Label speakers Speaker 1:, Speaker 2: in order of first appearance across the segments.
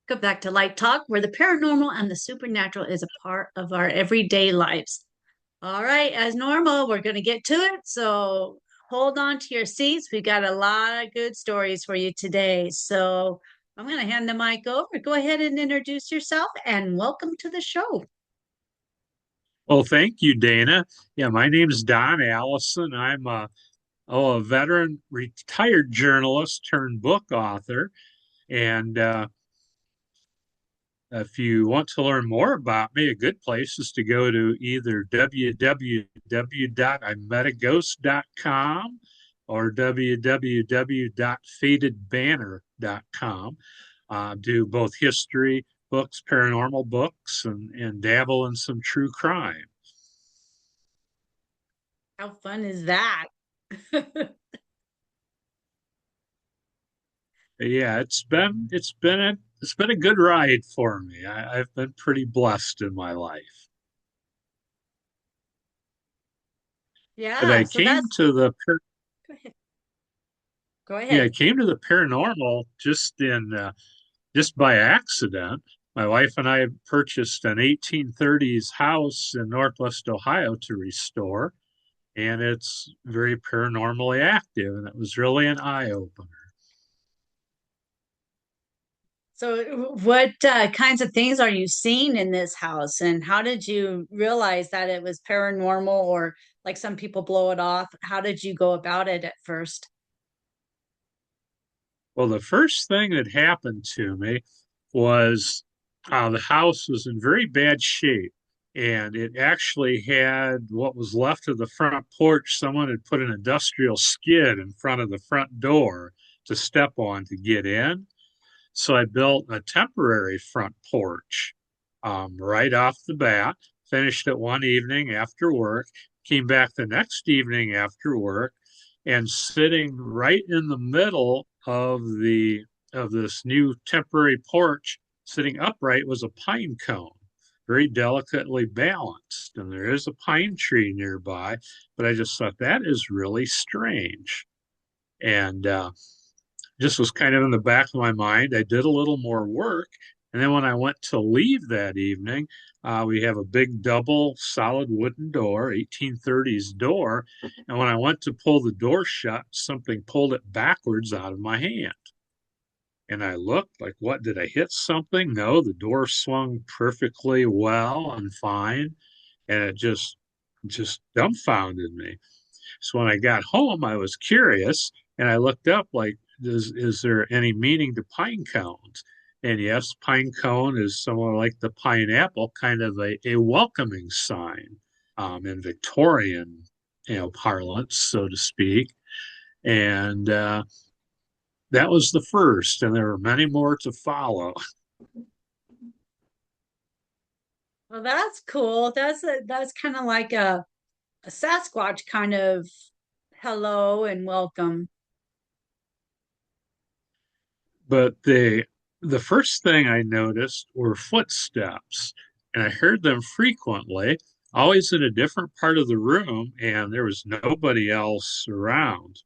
Speaker 1: Welcome back to Light Talk, where the paranormal and the supernatural is a part of our everyday lives. All right, as normal, we're going to get to it. So hold on to your seats. We got a lot of good stories for you today. So I'm going to hand the mic over. Go ahead and introduce yourself and welcome to the show.
Speaker 2: Well, thank you, Dana. Yeah, my name is Don Allison. I'm a veteran retired journalist turned book author. And if you want to learn more about me, a good place is to go to either www.imetaghost.com or www.fatedbanner.com. Do both history books, paranormal books, and dabble in some true crime.
Speaker 1: How fun is that?
Speaker 2: Yeah, it's been a good ride for me. I've been pretty blessed in my life. But
Speaker 1: Yeah,
Speaker 2: I
Speaker 1: so
Speaker 2: came
Speaker 1: that's
Speaker 2: to the
Speaker 1: go ahead. Go
Speaker 2: yeah, I
Speaker 1: ahead.
Speaker 2: came to the paranormal just by accident. My wife and I purchased an 1830s house in Northwest Ohio to restore, and it's very paranormally active, and it was really an eye opener.
Speaker 1: So, what kinds of things are you seeing in this house, and how did you realize that it was paranormal, or like some people blow it off? How did you go about it at first?
Speaker 2: Well, the first thing that happened to me was the house was in very bad shape. And it actually had what was left of the front porch. Someone had put an industrial skid in front of the front door to step on to get in. So I built a temporary front porch right off the bat, finished it one evening after work, came back the next evening after work, and sitting right in the middle of this new temporary porch, sitting upright, was a pine cone, very delicately balanced. And there is a pine tree nearby, but I just thought that is really strange. And just was kind of in the back of my mind. I did a little more work. And then when I went to leave that evening, we have a big double solid wooden door, 1830s door. And when I went to pull the door shut, something pulled it backwards out of my hand. And I looked like, what, did I hit something? No, the door swung perfectly well and fine. And it just dumbfounded me. So when I got home, I was curious and I looked up like, is there any meaning to pine cones? And yes, pine cone is somewhat like the pineapple, kind of a welcoming sign in Victorian, parlance, so to speak. And that was the first, and there were many more to follow.
Speaker 1: Well, that's cool. That's kind of like a Sasquatch kind of hello and welcome.
Speaker 2: But the first thing I noticed were footsteps, and I heard them frequently, always in a different part of the room, and there was nobody else around.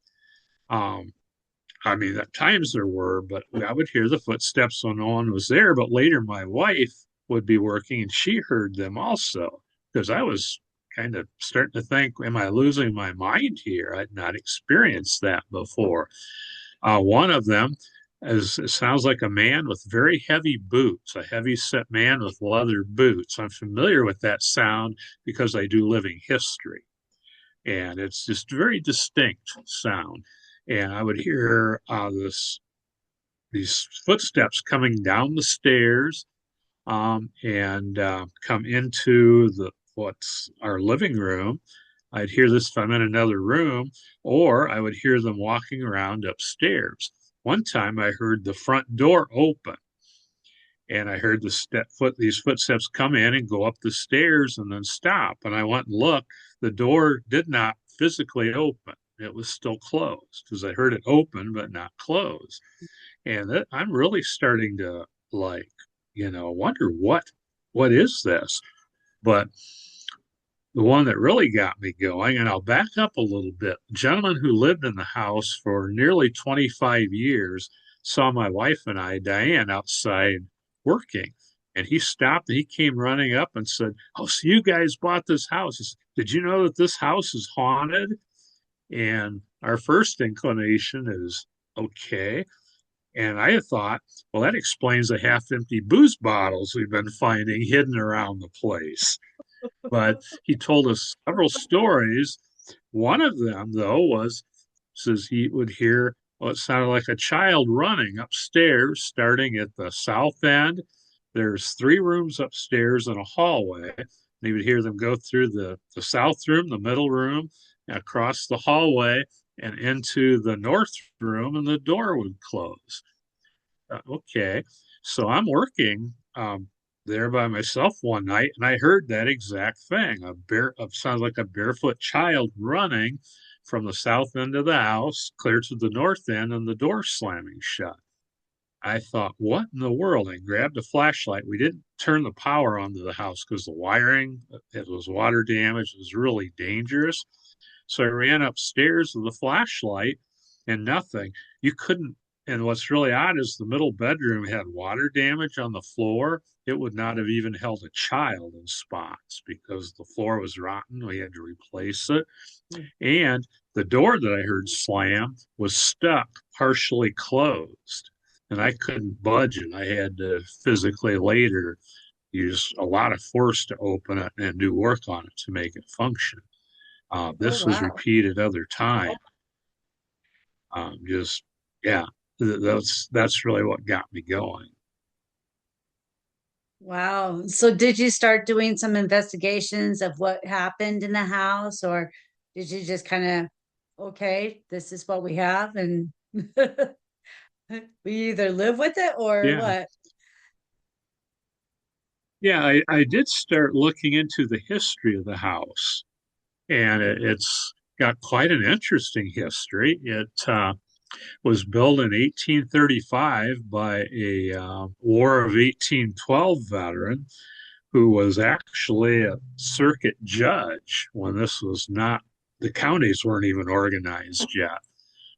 Speaker 2: Um, I mean, at times there were, but I would hear the footsteps when no one was there. But later, my wife would be working, and she heard them also, because I was kind of starting to think, am I losing my mind here? I'd not experienced that before. One of them it sounds like a man with very heavy boots, a heavy set man with leather boots. I'm familiar with that sound because I do living history, and it's just a very distinct sound. And I would hear these footsteps coming down the stairs and come into the what's our living room. I'd hear this if I'm in another room, or I would hear them walking around upstairs. One time I heard the front door open, and I heard these footsteps come in and go up the stairs and then stop. And I went and looked. The door did not physically open. It was still closed because I heard it open but not close. And I'm really starting to wonder what is this? But the one that really got me going, and I'll back up a little bit. The gentleman who lived in the house for nearly 25 years saw my wife and I, Diane, outside working. And he stopped and he came running up and said, "Oh, so you guys bought this house. Did you know that this house is haunted?" And our first inclination is, okay. And I had thought, well, that explains the half empty booze bottles we've been finding hidden around the place. But he told us several stories. One of them, though, was says he would hear what sounded like a child running upstairs, starting at the south end. There's three rooms upstairs and a hallway. And he would hear them go through the south room, the middle room, across the hallway, and into the north room, and the door would close. Okay. So I'm working there by myself one night, and I heard that exact thing. Sounds like a barefoot child running from the south end of the house clear to the north end, and the door slamming shut. I thought, what in the world? I grabbed a flashlight. We didn't turn the power onto the house because the wiring, it was water damage. It was really dangerous. So I ran upstairs with the flashlight and nothing. You couldn't. And what's really odd is the middle bedroom had water damage on the floor. It would not have even held a child in spots because the floor was rotten. We had to replace it. And the door that I heard slam was stuck, partially closed. And I couldn't budge it. I had to physically later use a lot of force to open it and do work on it to make it function.
Speaker 1: Oh,
Speaker 2: This was
Speaker 1: wow.
Speaker 2: repeated other times. Just yeah, that's really what got me going.
Speaker 1: Wow. So did you start doing some investigations of what happened in the house, or did you just kind of, okay, this is what we have, and we either live with it or
Speaker 2: Yeah,
Speaker 1: what?
Speaker 2: yeah. I did start looking into the history of the house, and it's got quite an interesting history. It was built in 1835 by a War of 1812 veteran who was actually a circuit judge when this was not, the counties weren't even organized yet,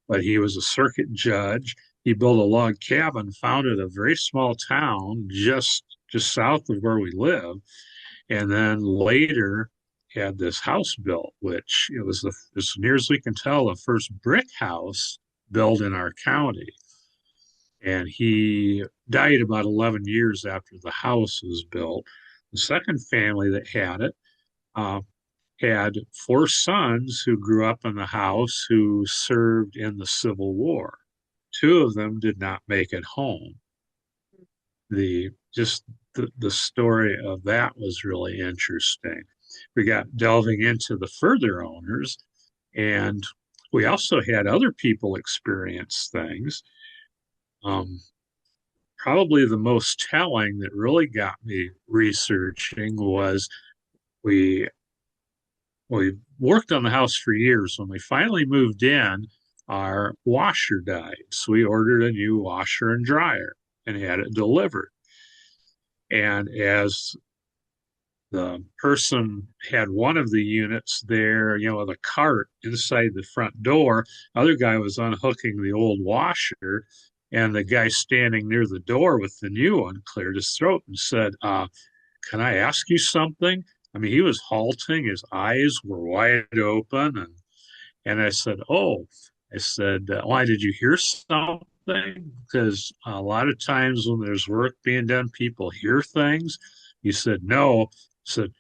Speaker 2: but he was a circuit judge. He built a log cabin, founded a very small town just south of where we live, and then later had this house built, which it was as near as we can tell, the first brick house built in our county. And he died about 11 years after the house was built. The second family that had it uh, had four sons who grew up in the house who served in the Civil War. Two of them did not make it home. The just the story of that was really interesting. We got delving into the further owners, and we also had other people experience things. Um, Probably the most telling that really got me researching was we we worked on the house for years. When we finally moved in, our washer died. So we ordered a new washer and dryer and had it delivered. And as the person had one of the units there, with a cart inside the front door, other guy was unhooking the old washer, and the guy standing near the door with the new one cleared his throat and said, "Can I ask you something?" I mean, he was halting, his eyes were wide open, and I said, "Oh," I said, "Why did you hear something?" Because a lot of times when there's work being done, people hear things. He said, "No." I said,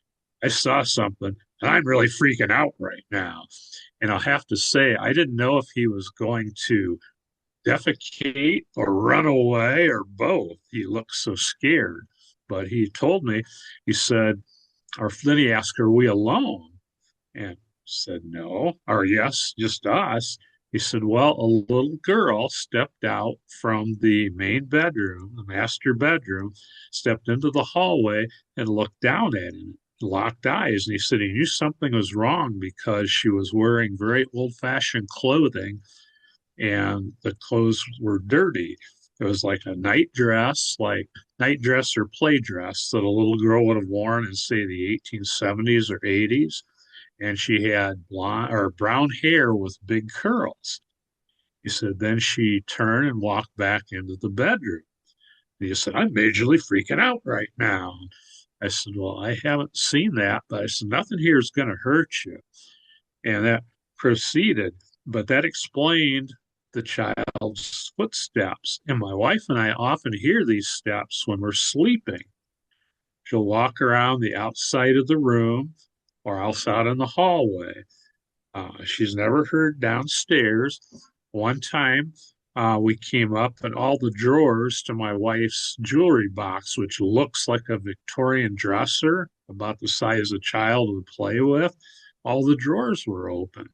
Speaker 2: "I saw something, and I'm really freaking out right now." And I'll have to say, I didn't know if he was going to defecate or run away or both. He looked so scared. But he told me, he said, or then he asked, "Are we alone?" And said, "No," or "Yes, just us." He said, "Well, a little girl stepped out from the main bedroom, the master bedroom, stepped into the hallway and looked down at him, locked eyes." And he said he knew something was wrong because she was wearing very old fashioned clothing and the clothes were dirty. It was like a night dress or play dress that a little girl would have worn in, say, the 1870s or 80s. And she had blonde or brown hair with big curls. He said, then she turned and walked back into the bedroom. He said, I'm majorly freaking out right now. I said, well, I haven't seen that, but I said, nothing here is going to hurt you. And that proceeded, but that explained the child's footsteps. And my wife and I often hear these steps when we're sleeping. She'll walk around the outside of the room or else out in the hallway. She's never heard downstairs. One time, we came up and all the drawers to my wife's jewelry box, which looks like a Victorian dresser, about the size a child would play with, all the drawers were open.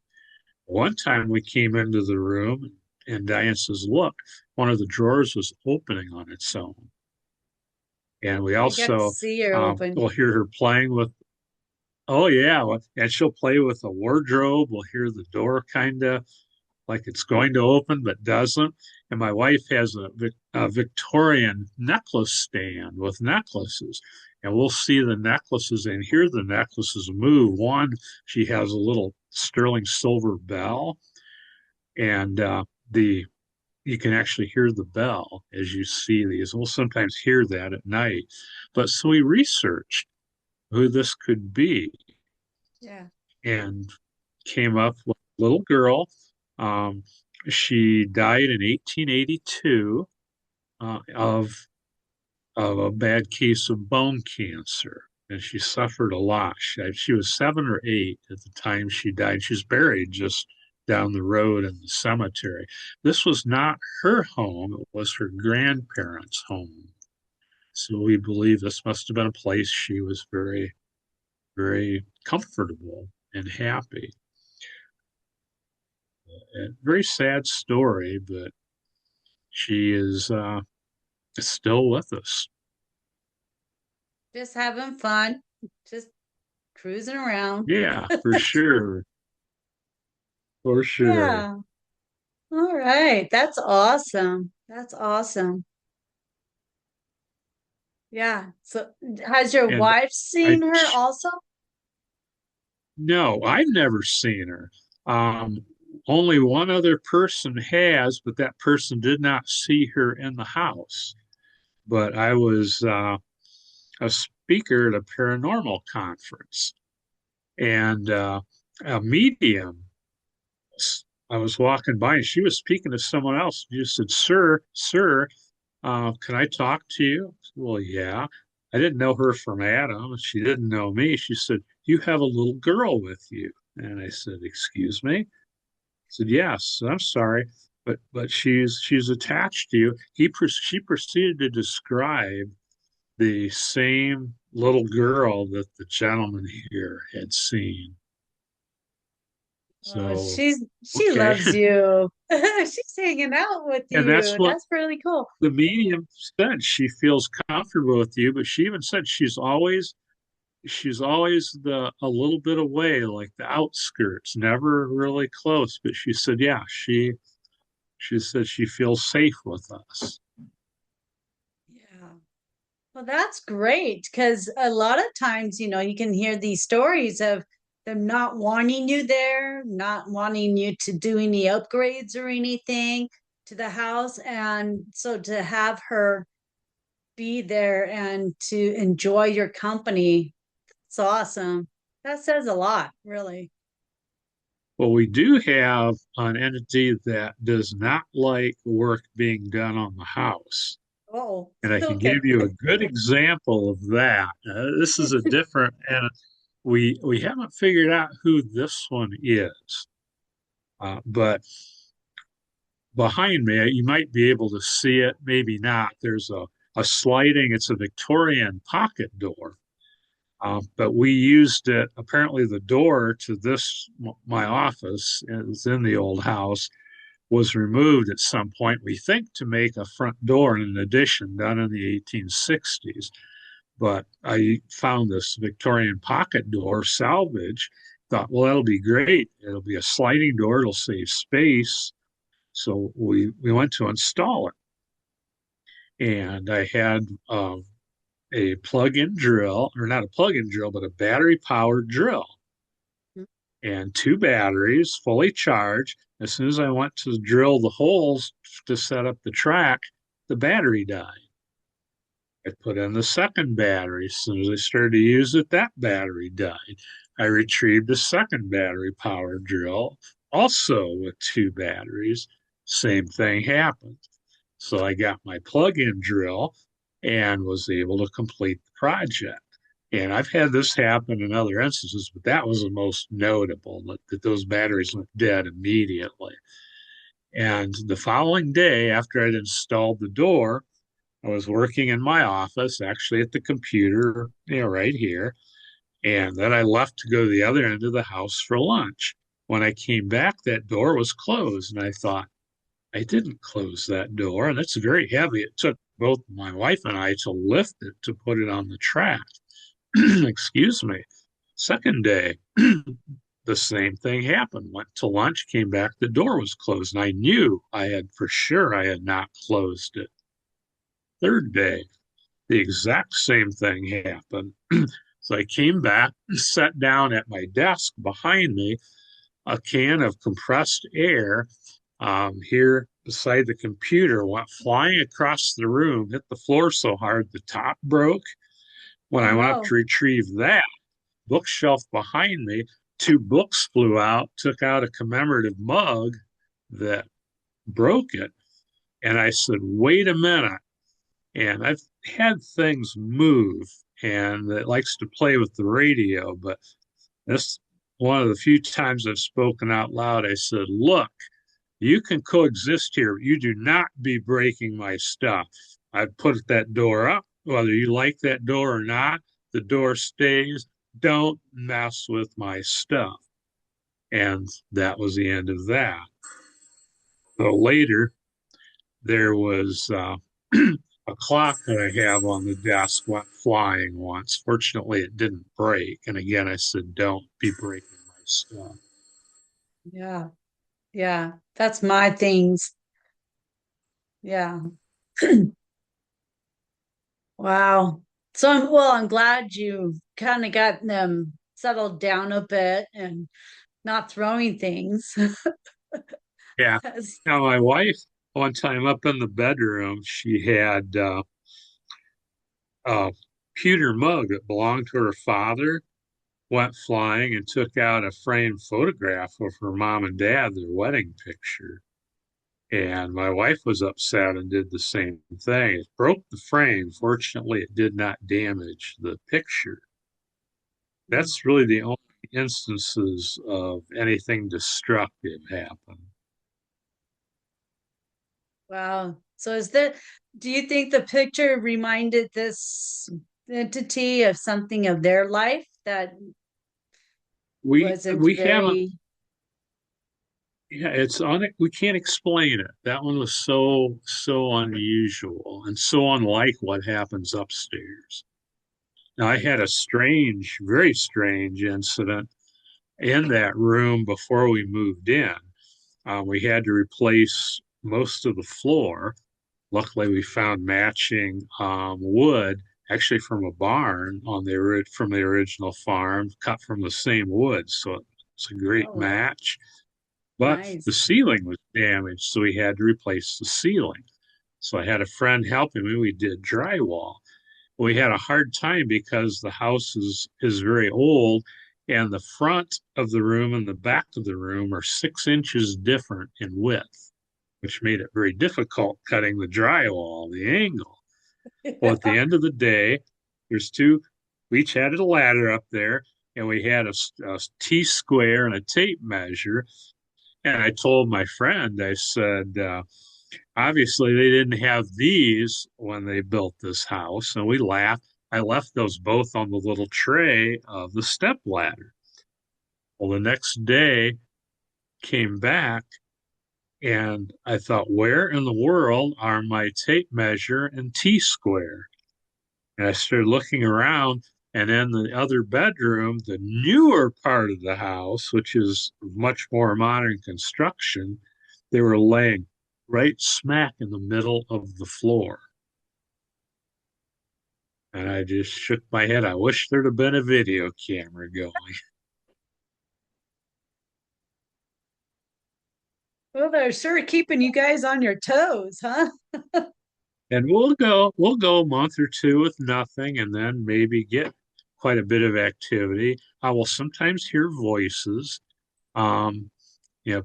Speaker 2: One time we came into the room and Diane says, look, one of the drawers was opening on its own. And we
Speaker 1: You got to
Speaker 2: also
Speaker 1: see her open.
Speaker 2: will hear her playing with, oh, yeah. And she'll play with a wardrobe. We'll hear the door kind of like it's going to open, but doesn't. And my wife has a Victorian necklace stand with necklaces. And we'll see the necklaces and hear the necklaces move. One, she has a little sterling silver bell, and the you can actually hear the bell as you see these. We'll sometimes hear that at night. But so we researched who this could be.
Speaker 1: Yeah.
Speaker 2: And came up with a little girl. Um, she died in 1882 of a bad case of bone cancer, and she suffered a lot. She was 7 or 8 at the time she died. She's buried just down the road in the cemetery. This was not her home, it was her grandparents' home. So we believe this must have been a place she was very, very comfortable and happy. A very sad story, but she is still with us.
Speaker 1: Just having fun, just cruising around.
Speaker 2: Yeah, for sure. For sure.
Speaker 1: Yeah. All right. That's awesome. That's awesome. Yeah. So has your
Speaker 2: And
Speaker 1: wife
Speaker 2: I,
Speaker 1: seen her also?
Speaker 2: no, I've never seen her. Only one other person has, but that person did not see her in the house. But I was a speaker at a paranormal conference, and a medium, I was walking by and she was speaking to someone else. She said, sir, can I talk to you? Well, yeah. I didn't know her from Adam. She didn't know me. She said, you have a little girl with you. And I said, excuse me? I said, yes, I'm sorry, but she's attached to you. She proceeded to describe the same little girl that the gentleman here had seen.
Speaker 1: Oh,
Speaker 2: So,
Speaker 1: she
Speaker 2: okay.
Speaker 1: loves you. She's hanging out with
Speaker 2: And that's
Speaker 1: you.
Speaker 2: what
Speaker 1: That's really cool.
Speaker 2: the medium said. She feels comfortable with you, but she even said she's always the a little bit away, like the outskirts, never really close. But she said, yeah, she said she feels safe with us.
Speaker 1: Yeah. Well, that's great because a lot of times, you can hear these stories of them not wanting you there, not wanting you to do any upgrades or anything to the house. And so to have her be there and to enjoy your company, it's awesome. That says a lot, really.
Speaker 2: Well, we do have an entity that does not like work being done on the house.
Speaker 1: Oh,
Speaker 2: And I can
Speaker 1: okay.
Speaker 2: give you a good example of that. This is a different, and we haven't figured out who this one is. But behind me, you might be able to see it, maybe not. There's a sliding, it's a Victorian pocket door. But we used it, apparently, the door to my office, is in the old house, was removed at some point, we think, to make a front door in an addition done in the 1860s. But I found this Victorian pocket door salvage, thought, well, that'll be great. It'll be a sliding door, it'll save space. So we went to install it. And I had a plug-in drill, or not a plug-in drill, but a battery-powered drill, and 2 batteries fully charged. As soon as I went to drill the holes to set up the track, the battery died. I put in the second battery. As soon as I started to use it, that battery died. I retrieved a second battery power drill, also with two batteries. Same thing happened. So I got my plug-in drill and was able to complete the project. And I've had this happen in other instances, but that was the most notable that those batteries went dead immediately. And the following day, after I'd installed the door, I was working in my office, actually at the computer, right here. And then I left to go to the other end of the house for lunch. When I came back, that door was closed. And I thought, I didn't close that door. And it's very heavy. It took both my wife and I to lift it to put it on the track. Excuse me. Second day, the same thing happened. Went to lunch, came back, the door was closed. And I knew I had for sure I had not closed it. Third day, the exact same thing happened. So I came back, sat down at my desk behind me, a can of compressed air here beside the computer went flying across the room, hit the floor so hard the top broke. When
Speaker 1: Oh
Speaker 2: I went up
Speaker 1: no.
Speaker 2: to retrieve that bookshelf behind me, two books flew out, took out a commemorative mug that broke it. And I said, wait a minute. And I've had things move and it likes to play with the radio, but this one of the few times I've spoken out loud. I said, look, you can coexist here. You do not be breaking my stuff. I put that door up, whether you like that door or not, the door stays. Don't mess with my stuff. And that was the end of that. So later, there was a clock that I have on the desk went flying once. Fortunately, it didn't break. And again, I said, don't be breaking my stuff.
Speaker 1: Yeah. Yeah. That's my things. Yeah. Wow. So I'm glad you kind of got them settled down a bit and not throwing things.
Speaker 2: Yeah. Now, my wife, one time up in the bedroom, she had a pewter mug that belonged to her father, went flying and took out a framed photograph of her mom and dad, their wedding picture. And my wife was upset and did the same thing. It broke the frame. Fortunately, it did not damage the picture. That's really the only instances of anything destructive happen.
Speaker 1: Wow. So do you think the picture reminded this entity of something of their life that wasn't
Speaker 2: We haven't.
Speaker 1: very,
Speaker 2: Yeah, we can't explain it. That one was so unusual and so unlike what happens upstairs. Now I had a strange, very strange incident in that room before we moved in. We had to replace most of the floor. Luckily, we found matching wood, actually from a barn from the original farm, cut from the same wood. So it's a great
Speaker 1: oh,
Speaker 2: match. But the
Speaker 1: nice.
Speaker 2: ceiling was damaged, so we had to replace the ceiling. So I had a friend helping me. We did drywall. We had a hard time because the house is very old, and the front of the room and the back of the room are 6 inches different in width, which made it very difficult cutting the drywall, the angle. Well, at the end of the day, there's two, we each had a ladder up there, and we had a T square and a tape measure. And I told my friend, I said, obviously they didn't have these when they built this house. And we laughed. I left those both on the little tray of the step ladder. Well, the next day came back and I thought, where in the world are my tape measure and T square? And I started looking around, and in the other bedroom, the newer part of the house, which is much more modern construction, they were laying right smack in the middle of the floor. And I just shook my head. I wish there'd have been a video camera going.
Speaker 1: Well, they're sure keeping you guys on your toes, huh?
Speaker 2: And we'll go a month or two with nothing and then maybe get quite a bit of activity. I will sometimes hear voices. Um,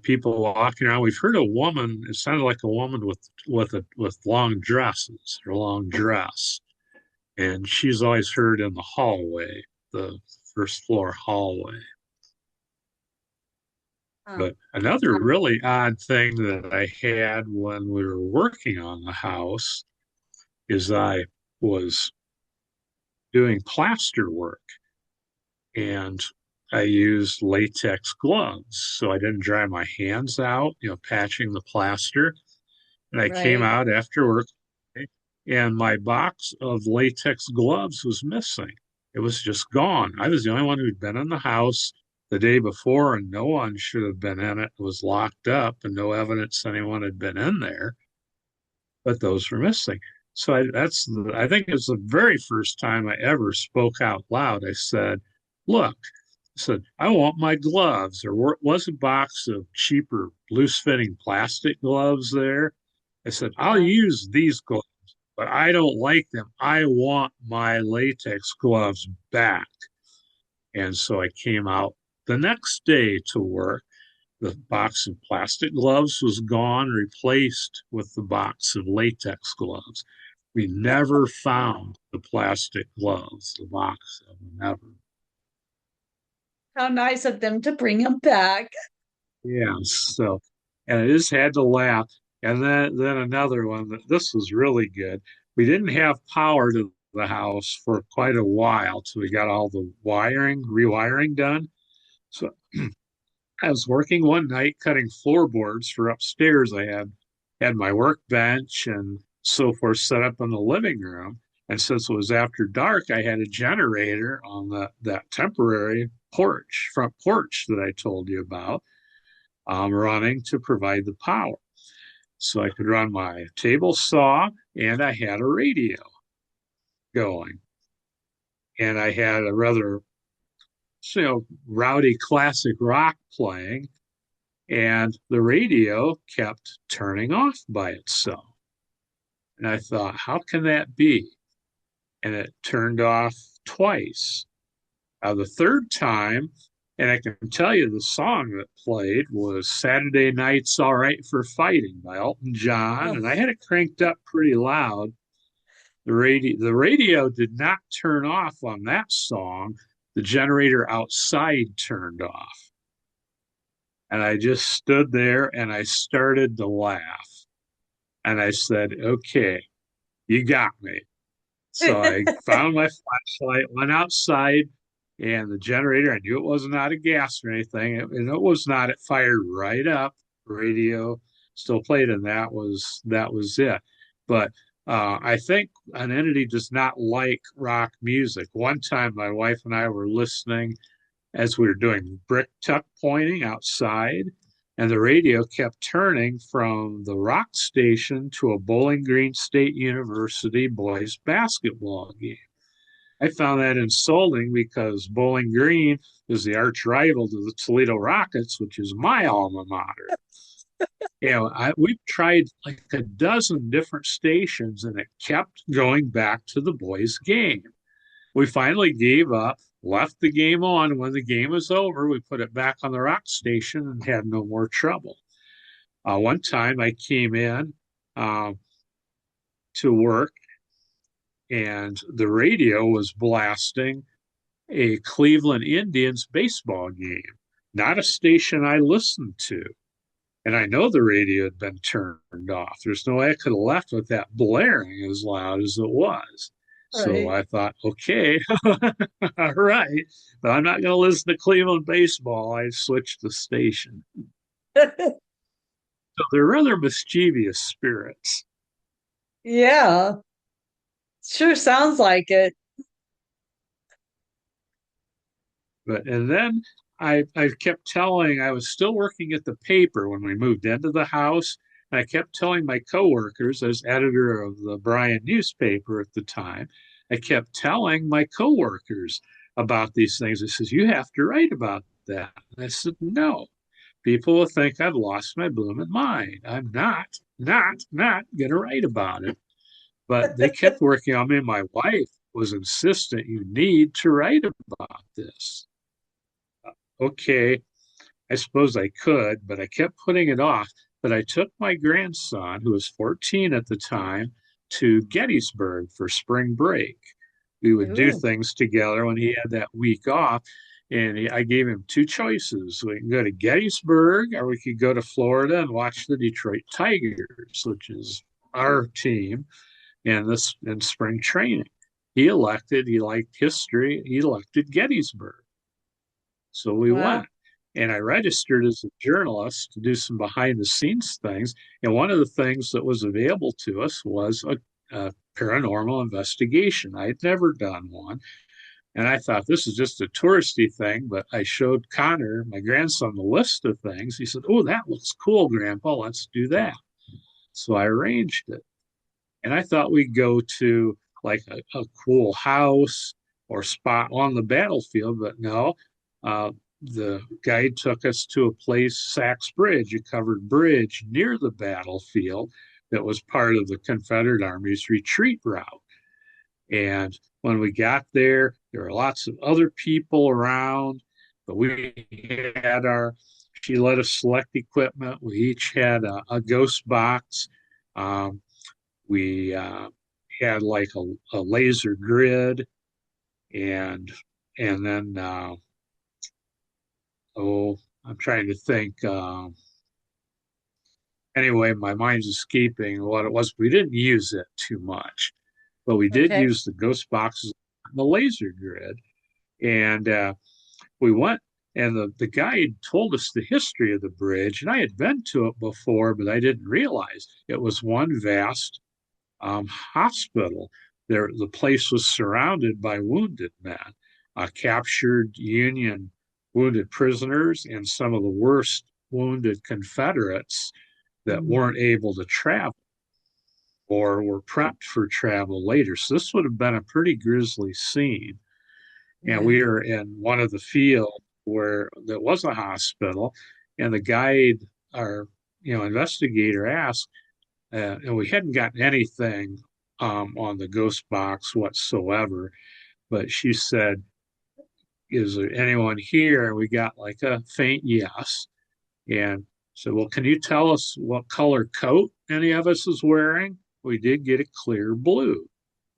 Speaker 2: people walking around. We've heard a woman, it sounded like a woman with long dresses or long dress. And she's always heard in the hallway, the first floor hallway.
Speaker 1: Oh,
Speaker 2: But another really odd thing that I had when we were working on the house is I was doing plaster work and I used latex gloves so I didn't dry my hands out, patching the plaster. And I came
Speaker 1: right.
Speaker 2: out after work and my box of latex gloves was missing. It was just gone. I was the only one who'd been in the house the day before, and no one should have been in it. It was locked up, and no evidence anyone had been in there, but those were missing. So I think it was the very first time I ever spoke out loud. I said, "Look," I said, "I want my gloves." There was a box of cheaper, loose-fitting plastic gloves there. I said, "I'll
Speaker 1: Uh,
Speaker 2: use these gloves, but I don't like them. I want my latex gloves back." And so I came out the next day to work. The box of plastic gloves was gone, replaced with the box of latex gloves. We never found the plastic gloves, the box of them, never.
Speaker 1: how nice of them to bring them back.
Speaker 2: Yeah, so, and I just had to laugh. And then another one that this was really good. We didn't have power to the house for quite a while till we got all the rewiring done. So I was working one night cutting floorboards for upstairs. I had my workbench and so forth set up in the living room. And since it was after dark, I had a generator on that temporary front porch that I told you about, running to provide the power. So I could run my table saw and I had a radio going. And I had a rather, rowdy classic rock playing. And the radio kept turning off by itself. And I thought, how can that be? And it turned off twice. The third time, and I can tell you the song that played was Saturday Night's All Right for Fighting by Elton John.
Speaker 1: Oh,
Speaker 2: And I had it cranked up pretty loud. The radio did not turn off on that song. The generator outside turned off. And I just stood there and I started to laugh. And I said, okay, you got me. So I found my flashlight, went outside, and the generator, I knew it wasn't out of gas or anything. And it was not. It fired right up. Radio still played, and that was it. But I think an entity does not like rock music. One time, my wife and I were listening as we were doing brick tuck pointing outside, and the radio kept turning from the rock station to a Bowling Green State University boys basketball game. I found that insulting because Bowling Green is the arch rival to the Toledo Rockets, which is my alma mater. We've tried like a dozen different stations and it kept going back to the boys' game. We finally gave up, left the game on. When the game was over, we put it back on the rock station and had no more trouble. One time I came in uh, to work and the radio was blasting a Cleveland Indians baseball game, not a station I listened to. And I know the radio had been turned off. There's no way I could have left with that blaring as loud as it was. So
Speaker 1: right.
Speaker 2: I thought, okay, all right, but I'm not going to listen to Cleveland baseball. I switched the station. So they're rather mischievous spirits.
Speaker 1: Yeah, sure sounds like it.
Speaker 2: And then I kept telling, I was still working at the paper when we moved into the house. And I kept telling my coworkers, as editor of the Bryan newspaper at the time, I kept telling my coworkers about these things. I says, you have to write about that. And I said, no, people will think I've lost my blooming mind. I'm not going to write about it. But they kept working on me. My wife was insistent, you need to write about this. Okay, I suppose I could, but I kept putting it off. But I took my grandson, who was 14 at the time, to Gettysburg for spring break. We would do
Speaker 1: Ooh,
Speaker 2: things together when he had that week off. And I gave him two choices. We can go to Gettysburg or we could go to Florida and watch the Detroit Tigers, which is our team in this in spring training. He liked history, he elected Gettysburg. So we
Speaker 1: wow.
Speaker 2: went. And I registered as a journalist to do some behind the scenes things. And one of the things that was available to us was a paranormal investigation. I had never done one. And I thought this is just a touristy thing, but I showed Connor, my grandson, the list of things. He said, "Oh, that looks cool, Grandpa. Let's do that." So I arranged it. And I thought we'd go to like a cool house or spot on the battlefield, but no. The guide took us to a place, Sachs Bridge, a covered bridge near the battlefield that was part of the Confederate Army's retreat route. And when we got there, there were lots of other people around, but we had she let us select equipment. We each had a ghost box. Um, we had like a laser grid, and then oh, I'm trying to think. Anyway, my mind's escaping what it was. We didn't use it too much, but we did
Speaker 1: Okay.
Speaker 2: use the ghost boxes, the laser grid, and we went. And the guide told us the history of the bridge, and I had been to it before, but I didn't realize it was one vast hospital. The place was surrounded by wounded men, captured Union wounded prisoners, and some of the worst wounded Confederates that
Speaker 1: Mm,
Speaker 2: weren't able to travel or were prepped for travel later. So this would have been a pretty grisly scene. And
Speaker 1: yeah.
Speaker 2: we were in one of the fields where there was a hospital, and the guide, our investigator, asked, and we hadn't gotten anything on the ghost box whatsoever. But she said, "Is there anyone here?" And we got like a faint yes. And said, "Well, can you tell us what color coat any of us is wearing?" We did get a clear blue,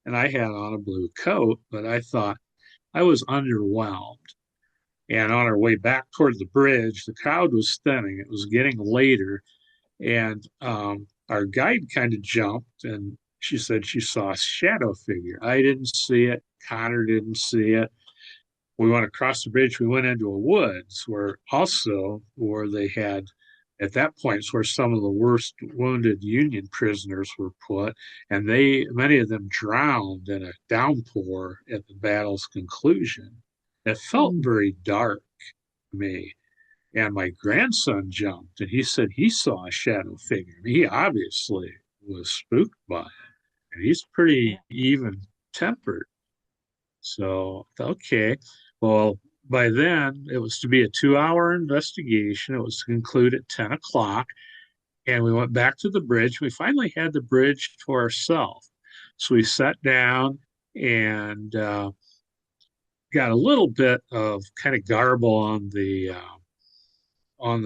Speaker 2: and I had on a blue coat, but I thought I was underwhelmed. And on our way back toward the bridge, the crowd was thinning. It was getting later, and our guide kind of jumped, and she said she saw a shadow figure. I didn't see it. Connor didn't see it. We went across the bridge. We went into a woods where they had at that point it's where some of the worst wounded Union prisoners were put, and many of them drowned in a downpour at the battle's conclusion. It felt
Speaker 1: Mm,
Speaker 2: very dark to me. And my grandson jumped and he said he saw a shadow figure. He obviously was spooked by it. And he's
Speaker 1: yeah.
Speaker 2: pretty even tempered. So, okay. Well, by then it was to be a 2 hour investigation. It was to conclude at 10 o'clock. And we went back to the bridge. We finally had the bridge to ourselves. So we sat down and got a little bit of kind of garble on the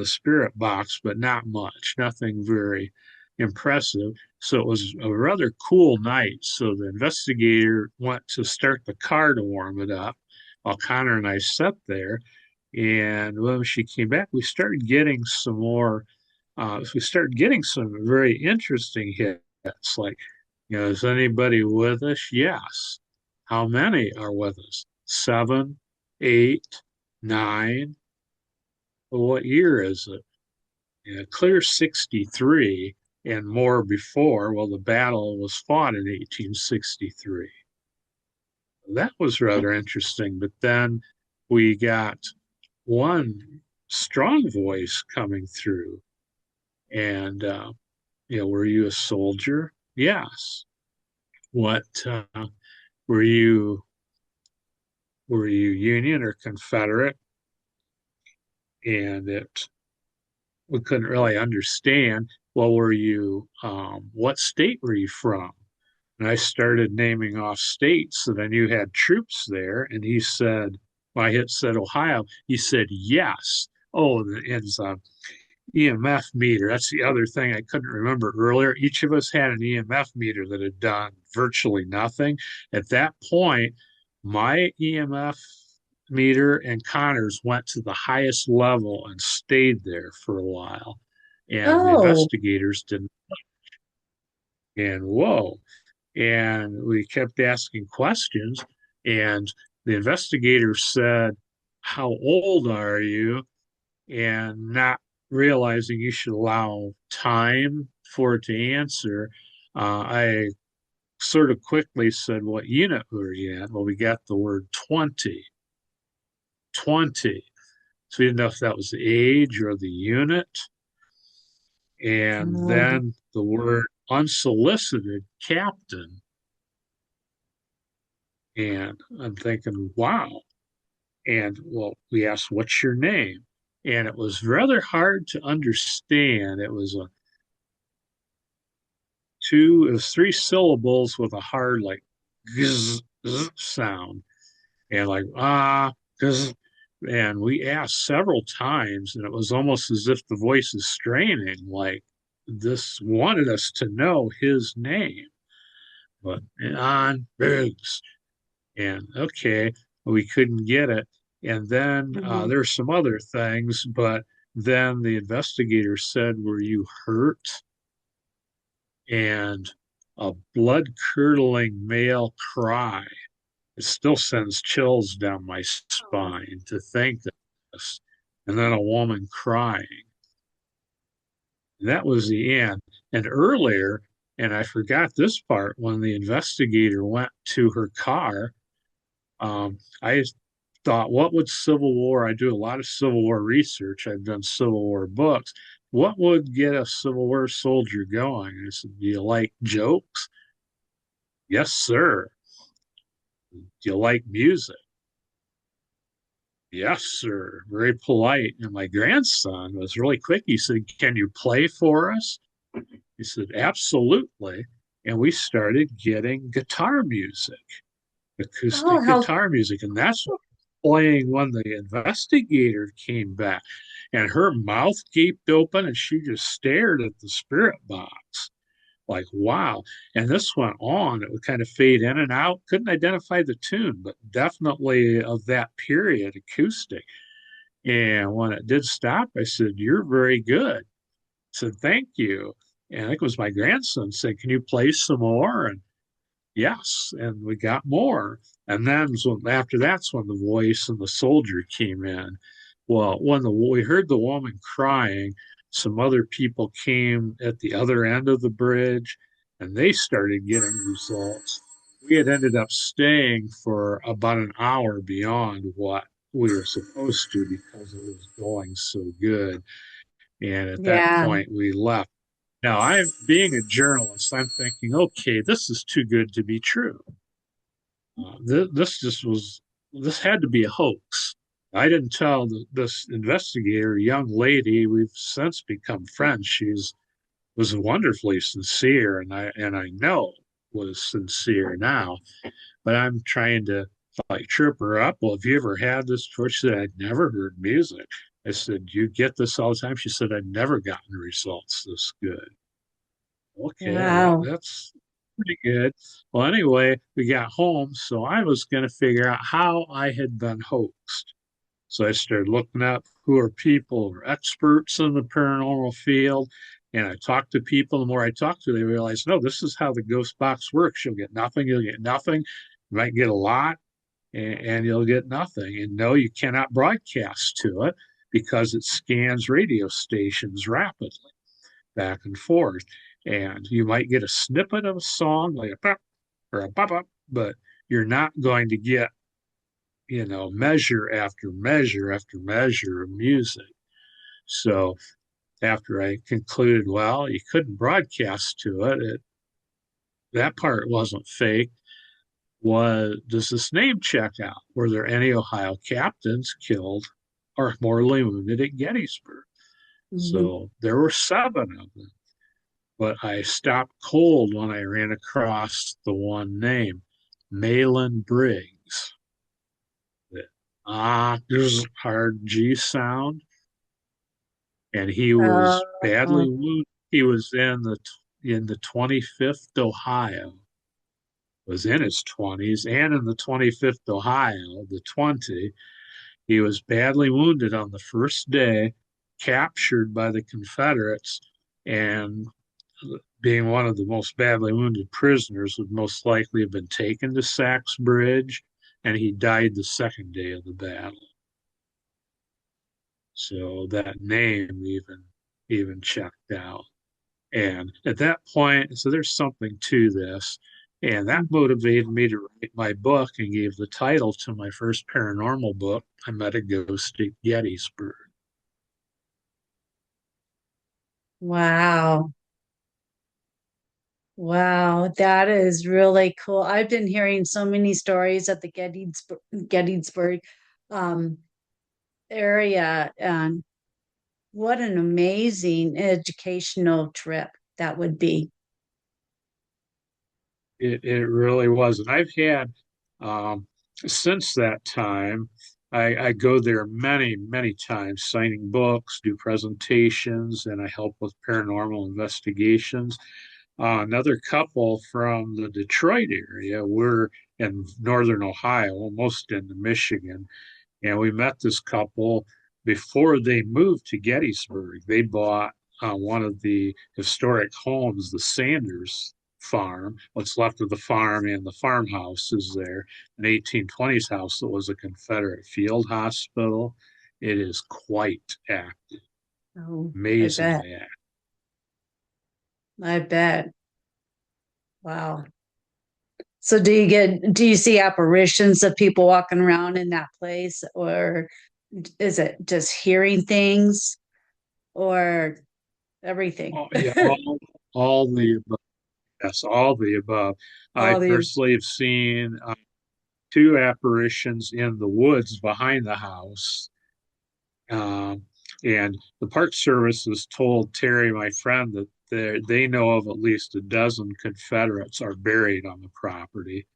Speaker 2: spirit box, but not much, nothing very impressive. So it was a rather cool night. So the investigator went to start the car to warm it up while Connor and I sat there. And when she came back, we started getting some more, we started getting some very interesting hits like, is anybody with us? Yes. How many are with us? Seven, eight, nine. Well, what year is it? Yeah, clear 63 and more before. Well, the battle was fought in 1863. That was rather interesting. But then we got one strong voice coming through. And, were you a soldier? Yes. What, were you, were you Union or Confederate? And we couldn't really understand. Well, what state were you from? And I started naming off states that I knew had troops there. And he said, well, I had said Ohio. He said, yes. Oh, it's EMF meter. That's the other thing I couldn't remember earlier. Each of us had an EMF meter that had done virtually nothing. At that point, my EMF meter and Connor's went to the highest level and stayed there for a while. And the
Speaker 1: Oh,
Speaker 2: investigators didn't. And whoa. And we kept asking questions. And the investigator said, how old are you? And not realizing you should allow time for it to answer, I sort of quickly said, what unit were you in? Well, we got the word 20. 20. So we didn't know if that was the age or the unit. And
Speaker 1: oh,
Speaker 2: then the word unsolicited captain. And I'm thinking, wow. And well, we asked, what's your name? And it was rather hard to understand. It was three syllables with a hard like sound. And like, because, and we asked several times, and it was almost as if the voice is straining, like this wanted us to know his name. But on Biggs, and okay, we couldn't get it. And then
Speaker 1: mhm.
Speaker 2: there's some other things, but then the investigator said, were you hurt? And a blood curdling male cry. It still sends chills down my spine to think of this. And then a woman crying. And that was the end. And earlier, and I forgot this part, when the investigator went to her car, I thought, what would Civil War? I do a lot of Civil War research. I've done Civil War books. What would get a Civil War soldier going? I said, do you like jokes? Yes, sir. Do you like music? Yes, sir. Very polite. And my grandson was really quick. He said, can you play for us? He said, absolutely. And we started getting guitar music,
Speaker 1: Oh,
Speaker 2: acoustic
Speaker 1: how,
Speaker 2: guitar music. And that's what playing when the investigator came back. And her mouth gaped open and she just stared at the spirit box like, wow. And this went on. It would kind of fade in and out. Couldn't identify the tune, but definitely of that period, acoustic. And when it did stop, I said, you're very good. I said, thank you. And I think it was my grandson said, can you play some more? And yes. And we got more. And then after that's when the voice and the soldier came in. Well, when we heard the woman crying, some other people came at the other end of the bridge and they started getting results. We had ended up staying for about an hour beyond what we were supposed to because it was going so good. And at that
Speaker 1: yeah,
Speaker 2: point, we left. Now, being a journalist, I'm thinking, okay, this is too good to be true. This had to be a hoax. I didn't tell this investigator, young lady. We've since become friends. She's was wonderfully sincere, and I know was sincere now. But I'm trying to like trip her up. Well, have you ever had this before? She said, I'd never heard music. I said, you get this all the time? She said, I've never gotten results this good. Okay, well,
Speaker 1: wow.
Speaker 2: that's pretty good. Well, anyway, we got home, so I was going to figure out how I had been hoaxed. So I started looking up who are people who are experts in the paranormal field. And I talked to people. The more I talked to, they realized, no, this is how the ghost box works. You'll get nothing. You'll get nothing. You might get a lot, and you'll get nothing. And no, you cannot broadcast to it because it scans radio stations rapidly back and forth. And you might get a snippet of a song, like a pop or a pop up, but you're not going to get, measure after measure after measure of music. So after I concluded, well, you couldn't broadcast to it, that part wasn't fake. Does this name check out? Were there any Ohio captains killed or mortally wounded at Gettysburg?
Speaker 1: Mhm.
Speaker 2: So there were seven of them. but I stopped cold when I ran across the one name, Malin Briggs. There's hard G sound, and he was
Speaker 1: Uh,
Speaker 2: badly wounded. He was in the 25th Ohio, was in his 20s, and in the 25th Ohio, the 20, he was badly wounded on the first day, captured by the Confederates, and being one of the most badly wounded prisoners, would most likely have been taken to Sachs Bridge, and he died the second day of the battle. So that name even checked out. And at that point, so there's something to this. And that motivated me to write my book and gave the title to my first paranormal book, I Met a Ghost at Gettysburg.
Speaker 1: wow. Wow, that is really cool. I've been hearing so many stories at the Gettysburg um, area, and what an amazing educational trip that would be.
Speaker 2: It really was. And I've had, um, since that time, I go there many, many times, signing books, do presentations, and I help with paranormal investigations. Another couple from the Detroit area, we're in northern Ohio, almost into Michigan, and we met this couple before they moved to Gettysburg. They bought one of the historic homes, the Sanders farm, what's left of the farm and the farmhouse is there, an 1820s house that was a Confederate field hospital. It is quite active,
Speaker 1: Oh, I bet.
Speaker 2: amazingly active.
Speaker 1: I bet. Wow. So do you see apparitions of people walking around in that place, or is it just hearing things or everything?
Speaker 2: Oh, yeah, all the above. Yes, all the above. I
Speaker 1: All the,
Speaker 2: personally have seen two apparitions in the woods behind the house. Um, and the Park Service has told Terry, my friend, that they know of at least a dozen Confederates are buried on the property,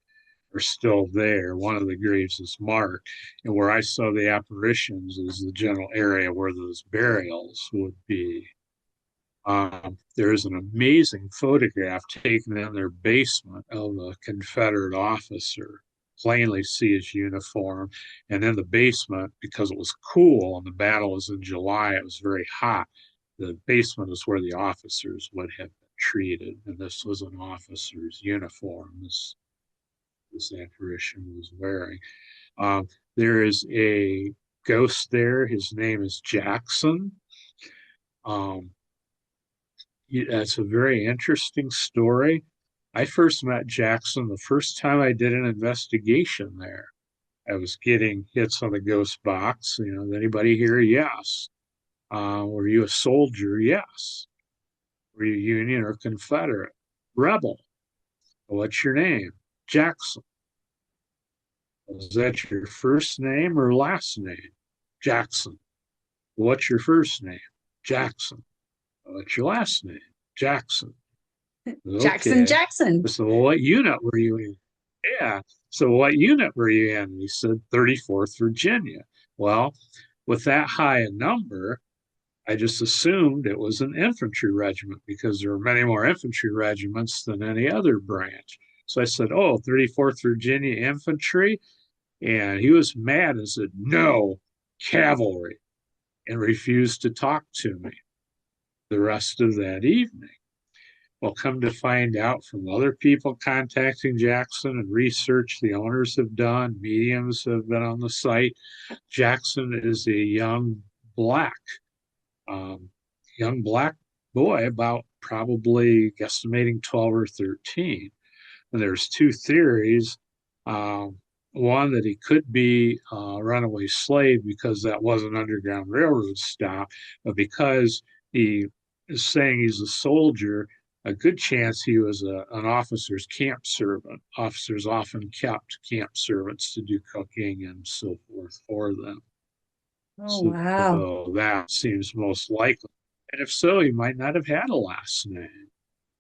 Speaker 2: are still there. One of the graves is marked. And where I saw the apparitions is the general area where those burials would be. There is an amazing photograph taken in their basement of a Confederate officer. Plainly see his uniform. And in the basement, because it was cool and the battle was in July, it was very hot. The basement is where the officers would have been treated. And this was an officer's uniform, this apparition was wearing. There is a ghost there. His name is Jackson. Um, That's a very interesting story. I first met Jackson the first time I did an investigation there. I was getting hits on the ghost box. Anybody here? Yes. Were you a soldier? Yes. Were you Union or Confederate? Rebel. What's your name? Jackson. Was that your first name or last name? Jackson. What's your first name? Jackson. What's your last name? Jackson.
Speaker 1: Jackson
Speaker 2: Okay.
Speaker 1: Jackson.
Speaker 2: So what unit were you in? Yeah. So what unit were you in? He said 34th Virginia. Well, with that high a number, I just assumed it was an infantry regiment because there were many more infantry regiments than any other branch. So I said, oh, 34th Virginia Infantry. And he was mad and said, no, cavalry, and refused to talk to me the rest of that evening. Well, come to find out from other people contacting Jackson and research the owners have done, mediums have been on the site. Jackson is a black, um, young black boy, about probably guesstimating 12 or 13. And there's two theories. Um, One, that he could be a runaway slave because that was an Underground Railroad stop, but because he is saying he's a soldier, a good chance he was an officer's camp servant. Officers often kept camp servants to do cooking and so forth for them.
Speaker 1: Oh,
Speaker 2: So
Speaker 1: wow.
Speaker 2: that seems most likely. And if so, he might not have had a last name.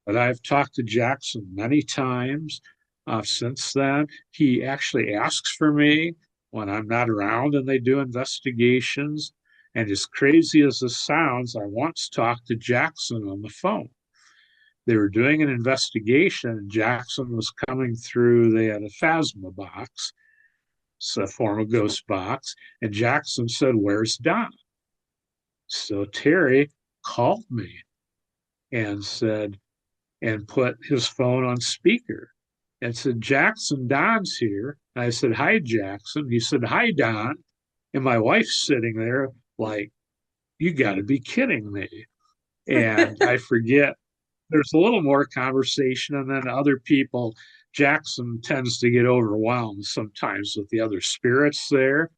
Speaker 2: But I've talked to Jackson many times since then. He actually asks for me when I'm not around and they do investigations. And as crazy as this sounds, I once talked to Jackson on the phone. They were doing an investigation, and Jackson was coming through. They had a Phasma box, it's a form of ghost box. And Jackson said, "Where's Don?" So Terry called me and said, and put his phone on speaker and said, "Jackson, Don's here." And I said, "Hi, Jackson." He said, "Hi, Don." And my wife's sitting there like, "You got to be kidding me." And I forget, there's a little more conversation. And then other people, Jackson tends to get overwhelmed sometimes with the other spirits there.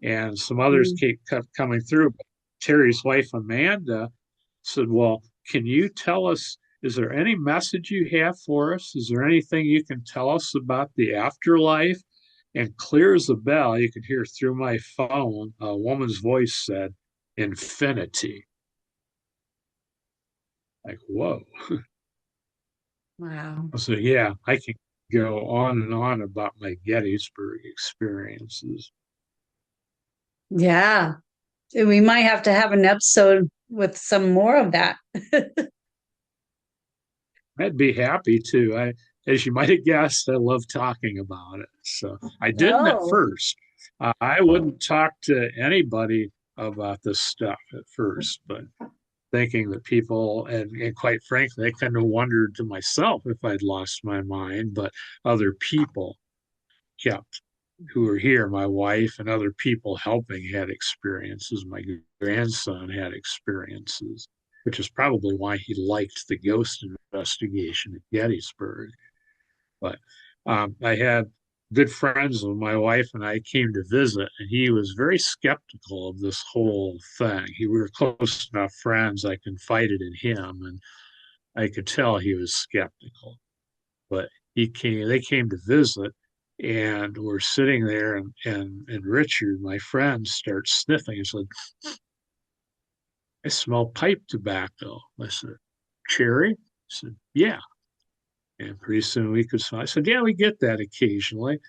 Speaker 2: And some others
Speaker 1: Mm.
Speaker 2: kept coming through. But Terry's wife, Amanda, said, "Well, can you tell us, is there any message you have for us? Is there anything you can tell us about the afterlife?" And clear as a bell, you could hear through my phone, a woman's voice said, "Infinity." Like, whoa.
Speaker 1: Wow.
Speaker 2: So, yeah, I can go on and on about my Gettysburg experiences.
Speaker 1: Yeah. We might have to have an episode with some more of that.
Speaker 2: I'd be happy to. As you might have guessed, I love talking about it. So I didn't at
Speaker 1: Oh,
Speaker 2: first. I wouldn't talk to anybody about this stuff at first, but thinking that people, and quite frankly, I kind of wondered to myself if I'd lost my mind, but other people kept, who were here, my wife and other people helping had experiences. My grandson had experiences, which is probably why he liked the ghost investigation at Gettysburg. But I had good friends when my wife and I came to visit, and he was very skeptical of this whole thing. We were close enough friends, I confided in him, and I could tell he was skeptical. But they came to visit, and we're sitting there, and Richard, my friend, starts sniffing and said, "I smell pipe tobacco." I said, "Cherry?" I said, "Yeah." And pretty soon we could smell. I said, "Yeah, we get that occasionally."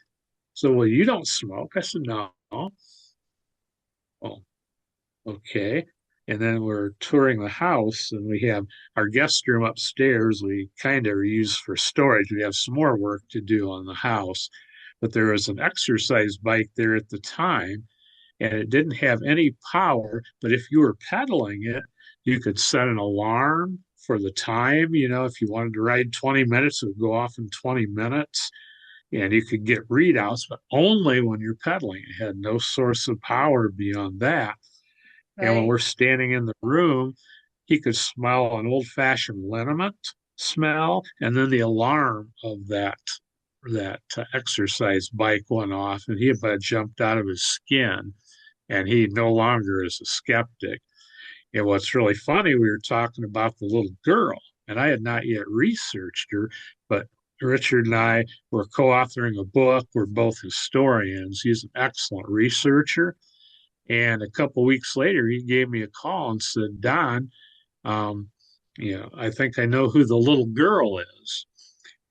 Speaker 2: So, "Well, you don't smoke?" I said, "No." "Oh, okay." And then we're touring the house, and we have our guest room upstairs. We kind of use for storage. We have some more work to do on the house, but there was an exercise bike there at the time, and it didn't have any power. But if you were pedaling it, you could set an alarm for the time. If you wanted to ride 20 minutes, it would go off in 20 minutes. And you could get readouts, but only when you're pedaling. It had no source of power beyond that. And when
Speaker 1: right.
Speaker 2: we're standing in the room, he could smell an old fashioned liniment smell. And then the alarm of that exercise bike went off, and he about jumped out of his skin. And he no longer is a skeptic. And what's really funny, we were talking about the little girl, and I had not yet researched her, but Richard and I were co-authoring a book. We're both historians. He's an excellent researcher. And a couple of weeks later, he gave me a call and said, "Don, um, I think I know who the little girl is."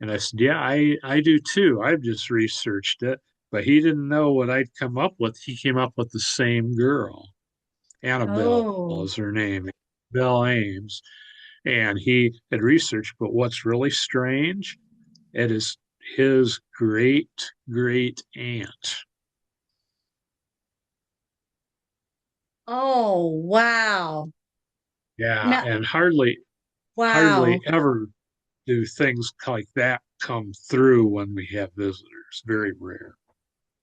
Speaker 2: And I said, "Yeah, I do too. I've just researched it." But he didn't know what I'd come up with. He came up with the same girl. Annabelle
Speaker 1: Oh,
Speaker 2: is her name, Bell Ames. And he had researched, but what's really strange, it is his great great aunt.
Speaker 1: oh, wow.
Speaker 2: Yeah,
Speaker 1: No,
Speaker 2: and hardly
Speaker 1: wow.
Speaker 2: ever do things like that come through when we have visitors. Very rare.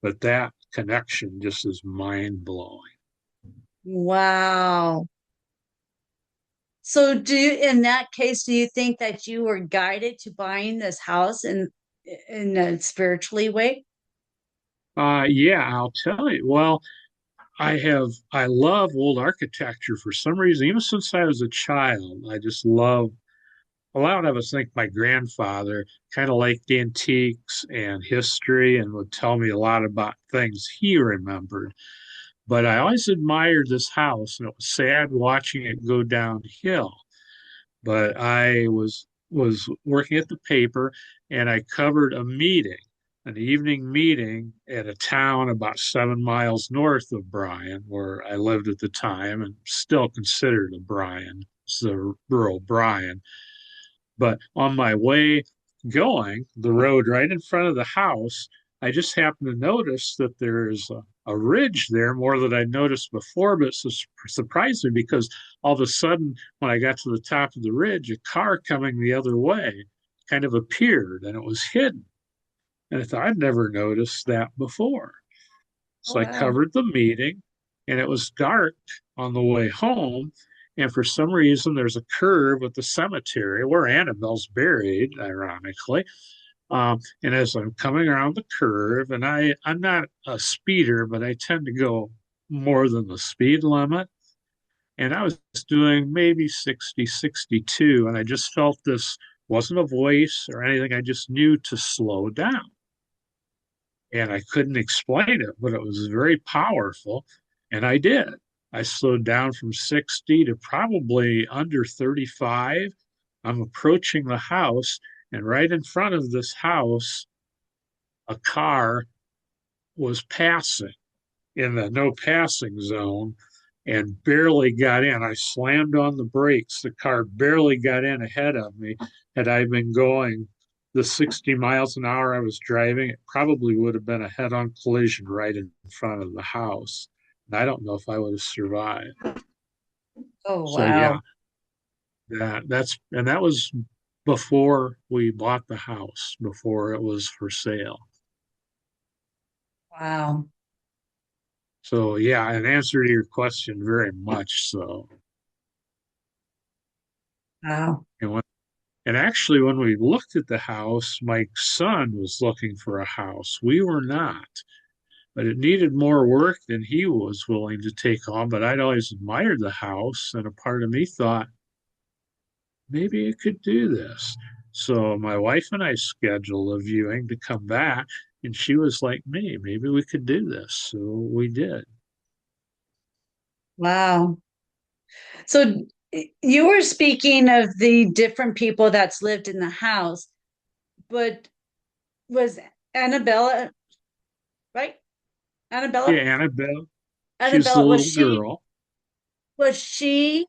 Speaker 2: But that connection just is mind blowing.
Speaker 1: Wow. So in that case, do you think that you were guided to buying this house in a spiritually way?
Speaker 2: Yeah, I'll tell you. Well, I love old architecture for some reason. Even since I was a child, I just love a lot of us. Think my grandfather kind of liked antiques and history and would tell me a lot about things he remembered. But I always admired this house, and it was sad watching it go downhill. But I was was working at the paper, and I covered a meeting, an evening meeting at a town about 7 miles north of Bryan, where I lived at the time and still considered a Bryan. It's the rural Bryan. But on my way going, the road right in front of the house, I just happened to notice that there's a ridge there more than I'd noticed before, but it surprised me because all of a sudden, when I got to the top of the ridge, a car coming the other way kind of appeared and it was hidden. And I thought I'd never noticed that before.
Speaker 1: Oh,
Speaker 2: So I
Speaker 1: wow.
Speaker 2: covered the meeting, and it was dark on the way home. And for some reason, there's a curve at the cemetery where Annabelle's buried, ironically. And as I'm coming around the curve, and I'm not a speeder, but I tend to go more than the speed limit. And I was doing maybe 60, 62, and I just felt this wasn't a voice or anything. I just knew to slow down. And I couldn't explain it, but it was very powerful. And I did. I slowed down from 60 to probably under 35. I'm approaching the house, and right in front of this house, a car was passing in the no passing zone and barely got in. I slammed on the brakes. The car barely got in ahead of me. Had I been going the 60 miles an hour I was driving, it probably would have been a head on collision right in front of the house. And I don't know if I would have survived.
Speaker 1: Oh,
Speaker 2: So, yeah,
Speaker 1: wow.
Speaker 2: that was before we bought the house, before it was for sale.
Speaker 1: Wow.
Speaker 2: So, yeah, in answer to your question, very much so.
Speaker 1: Wow.
Speaker 2: And when And actually, when we looked at the house, my son was looking for a house. We were not, but it needed more work than he was willing to take on. But I'd always admired the house, and a part of me thought maybe it could do this. So my wife and I scheduled a viewing to come back, and she was like me, maybe we could do this. So we did.
Speaker 1: Wow. So you were speaking of the different people that's lived in the house, but was Annabella, right?
Speaker 2: Yeah,
Speaker 1: Annabella?
Speaker 2: Annabelle, she's the
Speaker 1: Annabella,
Speaker 2: little girl.
Speaker 1: was she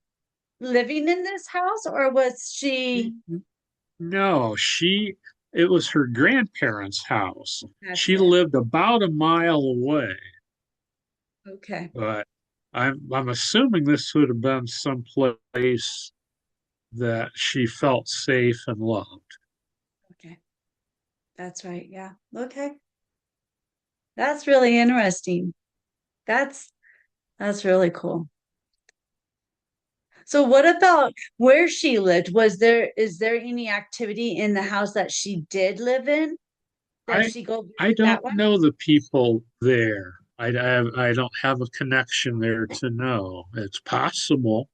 Speaker 1: living in this house or was she?
Speaker 2: No, it was her grandparents' house.
Speaker 1: That's
Speaker 2: She
Speaker 1: it.
Speaker 2: lived about a mile away,
Speaker 1: Okay.
Speaker 2: but I'm assuming this would have been some place that she felt safe and loved.
Speaker 1: Okay. That's right. Yeah. Okay. That's really interesting. That's that's really cool. So what about where she lived? Is there any activity in the house that she did live in? Did
Speaker 2: I
Speaker 1: she go
Speaker 2: I
Speaker 1: visit that
Speaker 2: don't
Speaker 1: one?
Speaker 2: know the people there. I don't have a connection there to know. It's possible.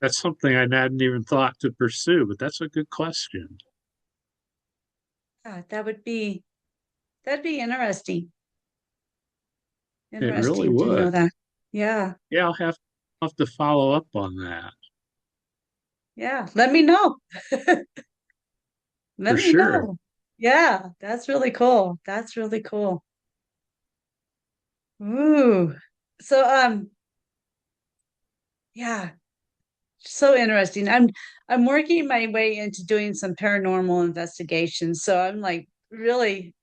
Speaker 2: That's something I hadn't even thought to pursue, but that's a good question.
Speaker 1: Yeah, that'd be interesting.
Speaker 2: It really
Speaker 1: Interesting to know
Speaker 2: would.
Speaker 1: that. Yeah.
Speaker 2: Yeah, I'll have to follow up on that
Speaker 1: Yeah. Let me know.
Speaker 2: for
Speaker 1: Let me
Speaker 2: sure.
Speaker 1: know. Yeah, that's really cool. That's really cool. Ooh. So yeah, so interesting. I'm working my way into doing some paranormal investigations. So I'm like really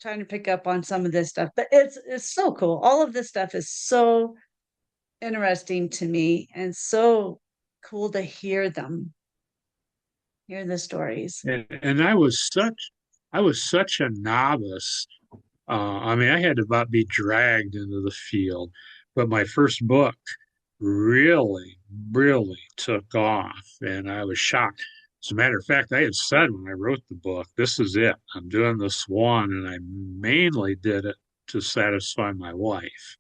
Speaker 1: trying to pick up on some of this stuff. But it's so cool. All of this stuff is so interesting to me and so cool to hear them, hear the stories.
Speaker 2: And I was such a novice. I mean, I had to about be dragged into the field, but my first book really, really took off, and I was shocked. As a matter of fact, I had said when I wrote the book, this is it. I'm doing this one, and I mainly did it to satisfy my wife.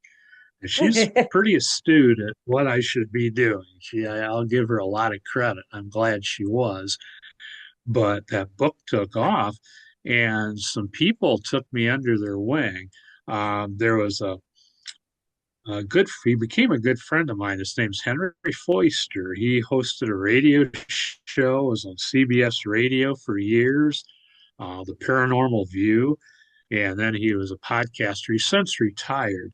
Speaker 2: And she's pretty astute at what I should be doing. I'll give her a lot of credit. I'm glad she was. But that book took off, and some people took me under their wing. There was he became a good friend of mine. His name's Henry Foister. He hosted a radio show, was on CBS radio for years, The Paranormal View, and then he was a podcaster. He's since retired,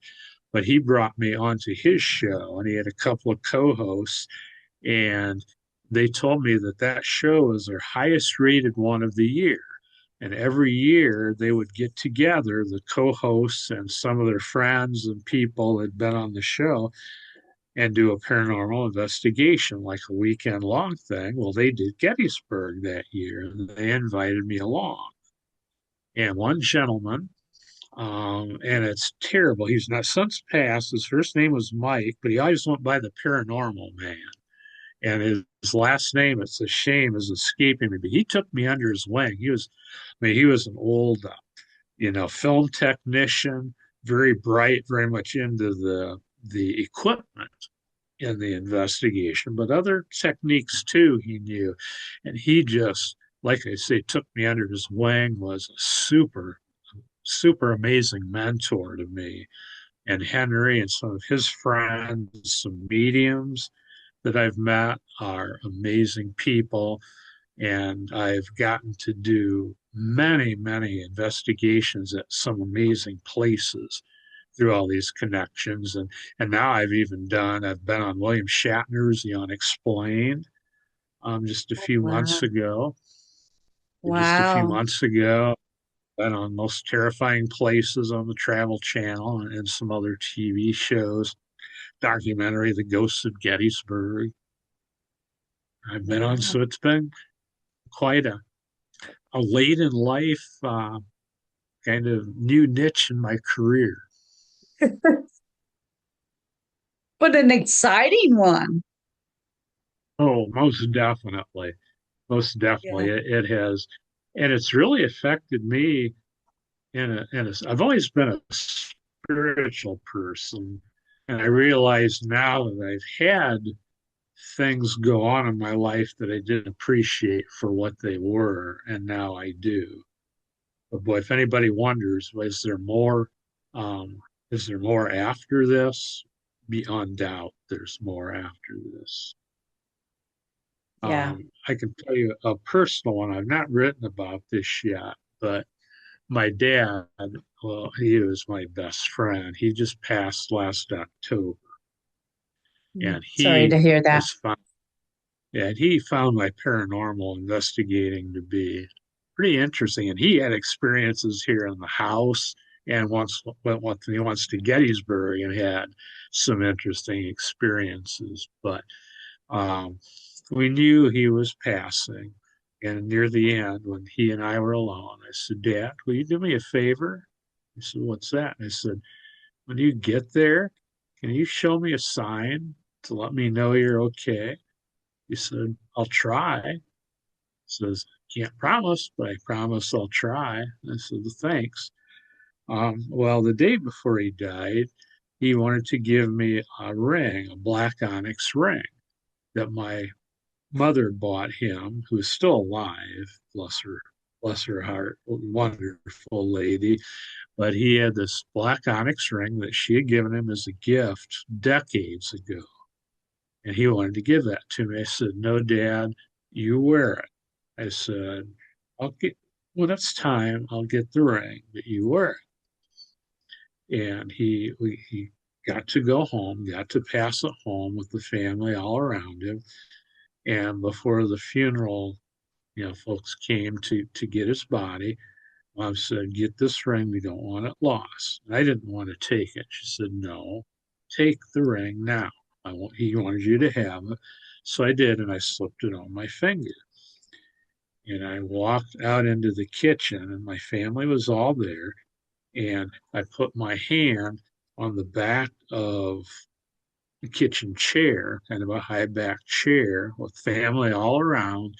Speaker 2: but he brought me onto his show, and he had a couple of co-hosts, and they told me that that show was their highest rated one of the year. And every year they would get together, the co hosts and some of their friends and people that had been on the show, and do a paranormal investigation, like a weekend long thing. Well, they did Gettysburg that year, and they invited me along. And one gentleman, and it's terrible. He's not since passed. His first name was Mike, but he always went by the Paranormal Man. And his last name, it's a shame, is escaping me. But he took me under his wing. He was an old, film technician, very bright, very much into the equipment in the investigation, but other techniques too he knew. And he just, like I say, took me under his wing, was a super amazing mentor to me. And Henry and some of his friends, some mediums that I've met are amazing people. And I've gotten to do many investigations at some amazing places through all these connections. And now I've been on William Shatner's The Unexplained just a few months
Speaker 1: Wow.
Speaker 2: ago. Just a few
Speaker 1: Wow.
Speaker 2: months ago, been on Most Terrifying Places on the Travel Channel and some other TV shows, documentary, The Ghosts of Gettysburg. I've been on,
Speaker 1: Wow.
Speaker 2: so it's been quite a late in life kind of new niche in my career.
Speaker 1: But an exciting one.
Speaker 2: Oh, most definitely. Most definitely.
Speaker 1: Yeah.
Speaker 2: It has. And it's really affected me I've always been a spiritual person. And I realize now that I've had things go on in my life that I didn't appreciate for what they were, and now I do. But boy, if anybody wonders, um, is there more after this? Beyond doubt, there's more after this.
Speaker 1: Yeah.
Speaker 2: I can tell you a personal one. I've not written about this yet, but my dad, well, he was my best friend. He just passed last October, and
Speaker 1: Sorry to hear that.
Speaker 2: he found my paranormal investigating to be pretty interesting. And he had experiences here in the house, and he wants to Gettysburg and had some interesting experiences. But um, we knew he was passing. And near the end, when he and I were alone, I said, Dad, will you do me a favor? He said, What's that? And I said, When you get there, can you show me a sign to let me know you're okay? He said, I'll try. He says, Can't promise, but I promise I'll try. And I said, Thanks. Well, the day before he died, he wanted to give me a ring, a black onyx ring that my mother bought him, who's still alive, bless her heart, wonderful lady. But he had this black onyx ring that she had given him as a gift decades ago. And he wanted to give that to me. I said, No, Dad, you wear it. I said, when it's time, I'll get the ring, but you wear it. And he got to go home, got to pass it home with the family all around him. And before the funeral, folks came to get his body. Mom said, Get this ring. We don't want it lost. And I didn't want to take it. She said, No, take the ring now. He wanted you to have it. So I did, and I slipped it on my finger. And I walked out into the kitchen, and my family was all there. And I put my hand on the back of the kitchen chair, kind of a high back chair with family all around.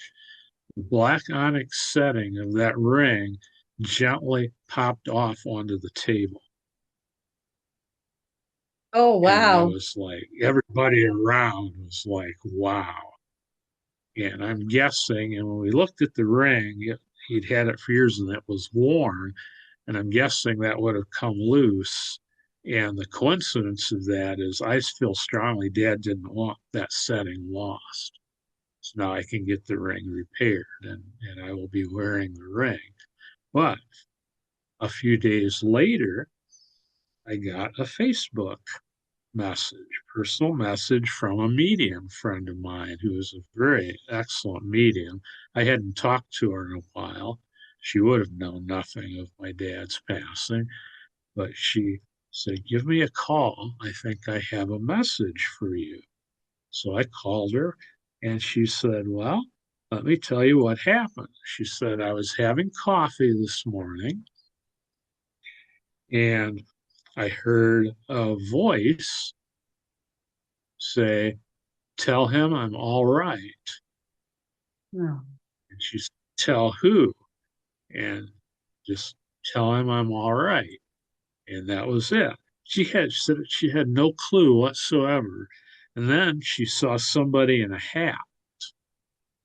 Speaker 2: The black onyx setting of that ring gently popped off onto the table.
Speaker 1: Oh,
Speaker 2: And I
Speaker 1: wow.
Speaker 2: was like, everybody around was like, wow. And I'm guessing, and when we looked at the ring, he'd had it for years and it was worn. And I'm guessing that would have come loose And the coincidence of that is I feel strongly Dad didn't want that setting lost. So now I can get the ring repaired and I will be wearing the ring. But a few days later, I got a Facebook message, personal message from a medium friend of mine who is a very excellent medium. I hadn't talked to her in a while. She would have known nothing of my dad's passing, but she said, "Give me a call. I think I have a message for you." So I called her and she said, "Well, let me tell you what happened." She said, "I was having coffee this morning and I heard a voice say, 'Tell him I'm all right.'"
Speaker 1: No.
Speaker 2: And she said, "Tell who?" And just tell him I'm all right. And that was it. She said she had no clue whatsoever. And then she saw somebody in a hat,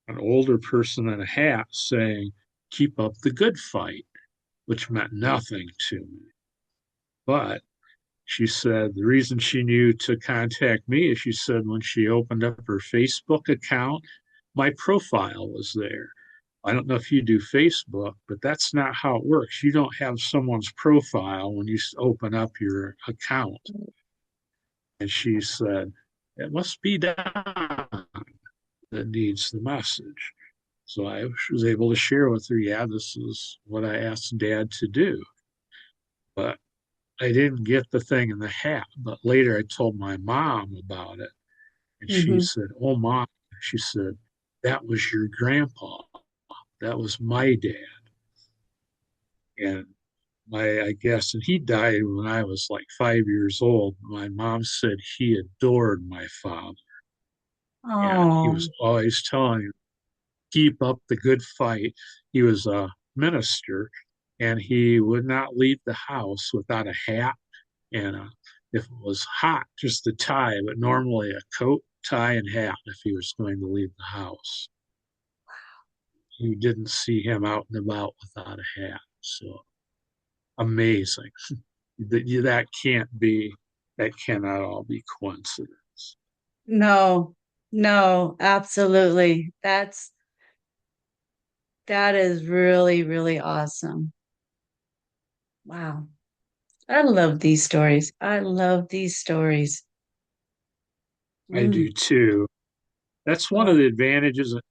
Speaker 2: an older person in a hat, saying, "Keep up the good fight," which meant nothing to me. But she said the reason she knew to contact me is she said when she opened up her Facebook account, my profile was there. I don't know if you do Facebook, but that's not how it works. You don't have someone's profile when you open up your account. And she said, "It must be Don that needs the message." So I was able to share with her, yeah, this is what I asked Dad to do. But I didn't get the thing in the hat. But later I told my mom about it. And she
Speaker 1: Hmm.
Speaker 2: said, "Oh, Mom," she said, "that was your grandpa. That was my dad." And I guess, and he died when I was like 5 years old. My mom said he adored my father. And he was
Speaker 1: Oh,
Speaker 2: always telling him, "Keep up the good fight." He was a minister and he would not leave the house without a hat and if it was hot, just a tie, but normally a coat, tie, and hat if he was going to leave the house. You didn't see him out and about without a hat. So amazing. That can't be, that cannot all be coincidence.
Speaker 1: no, no, absolutely. That is really, really awesome. Wow. I love these stories. I love these stories.
Speaker 2: I do
Speaker 1: Mm.
Speaker 2: too. That's one of
Speaker 1: Oh,
Speaker 2: the advantages that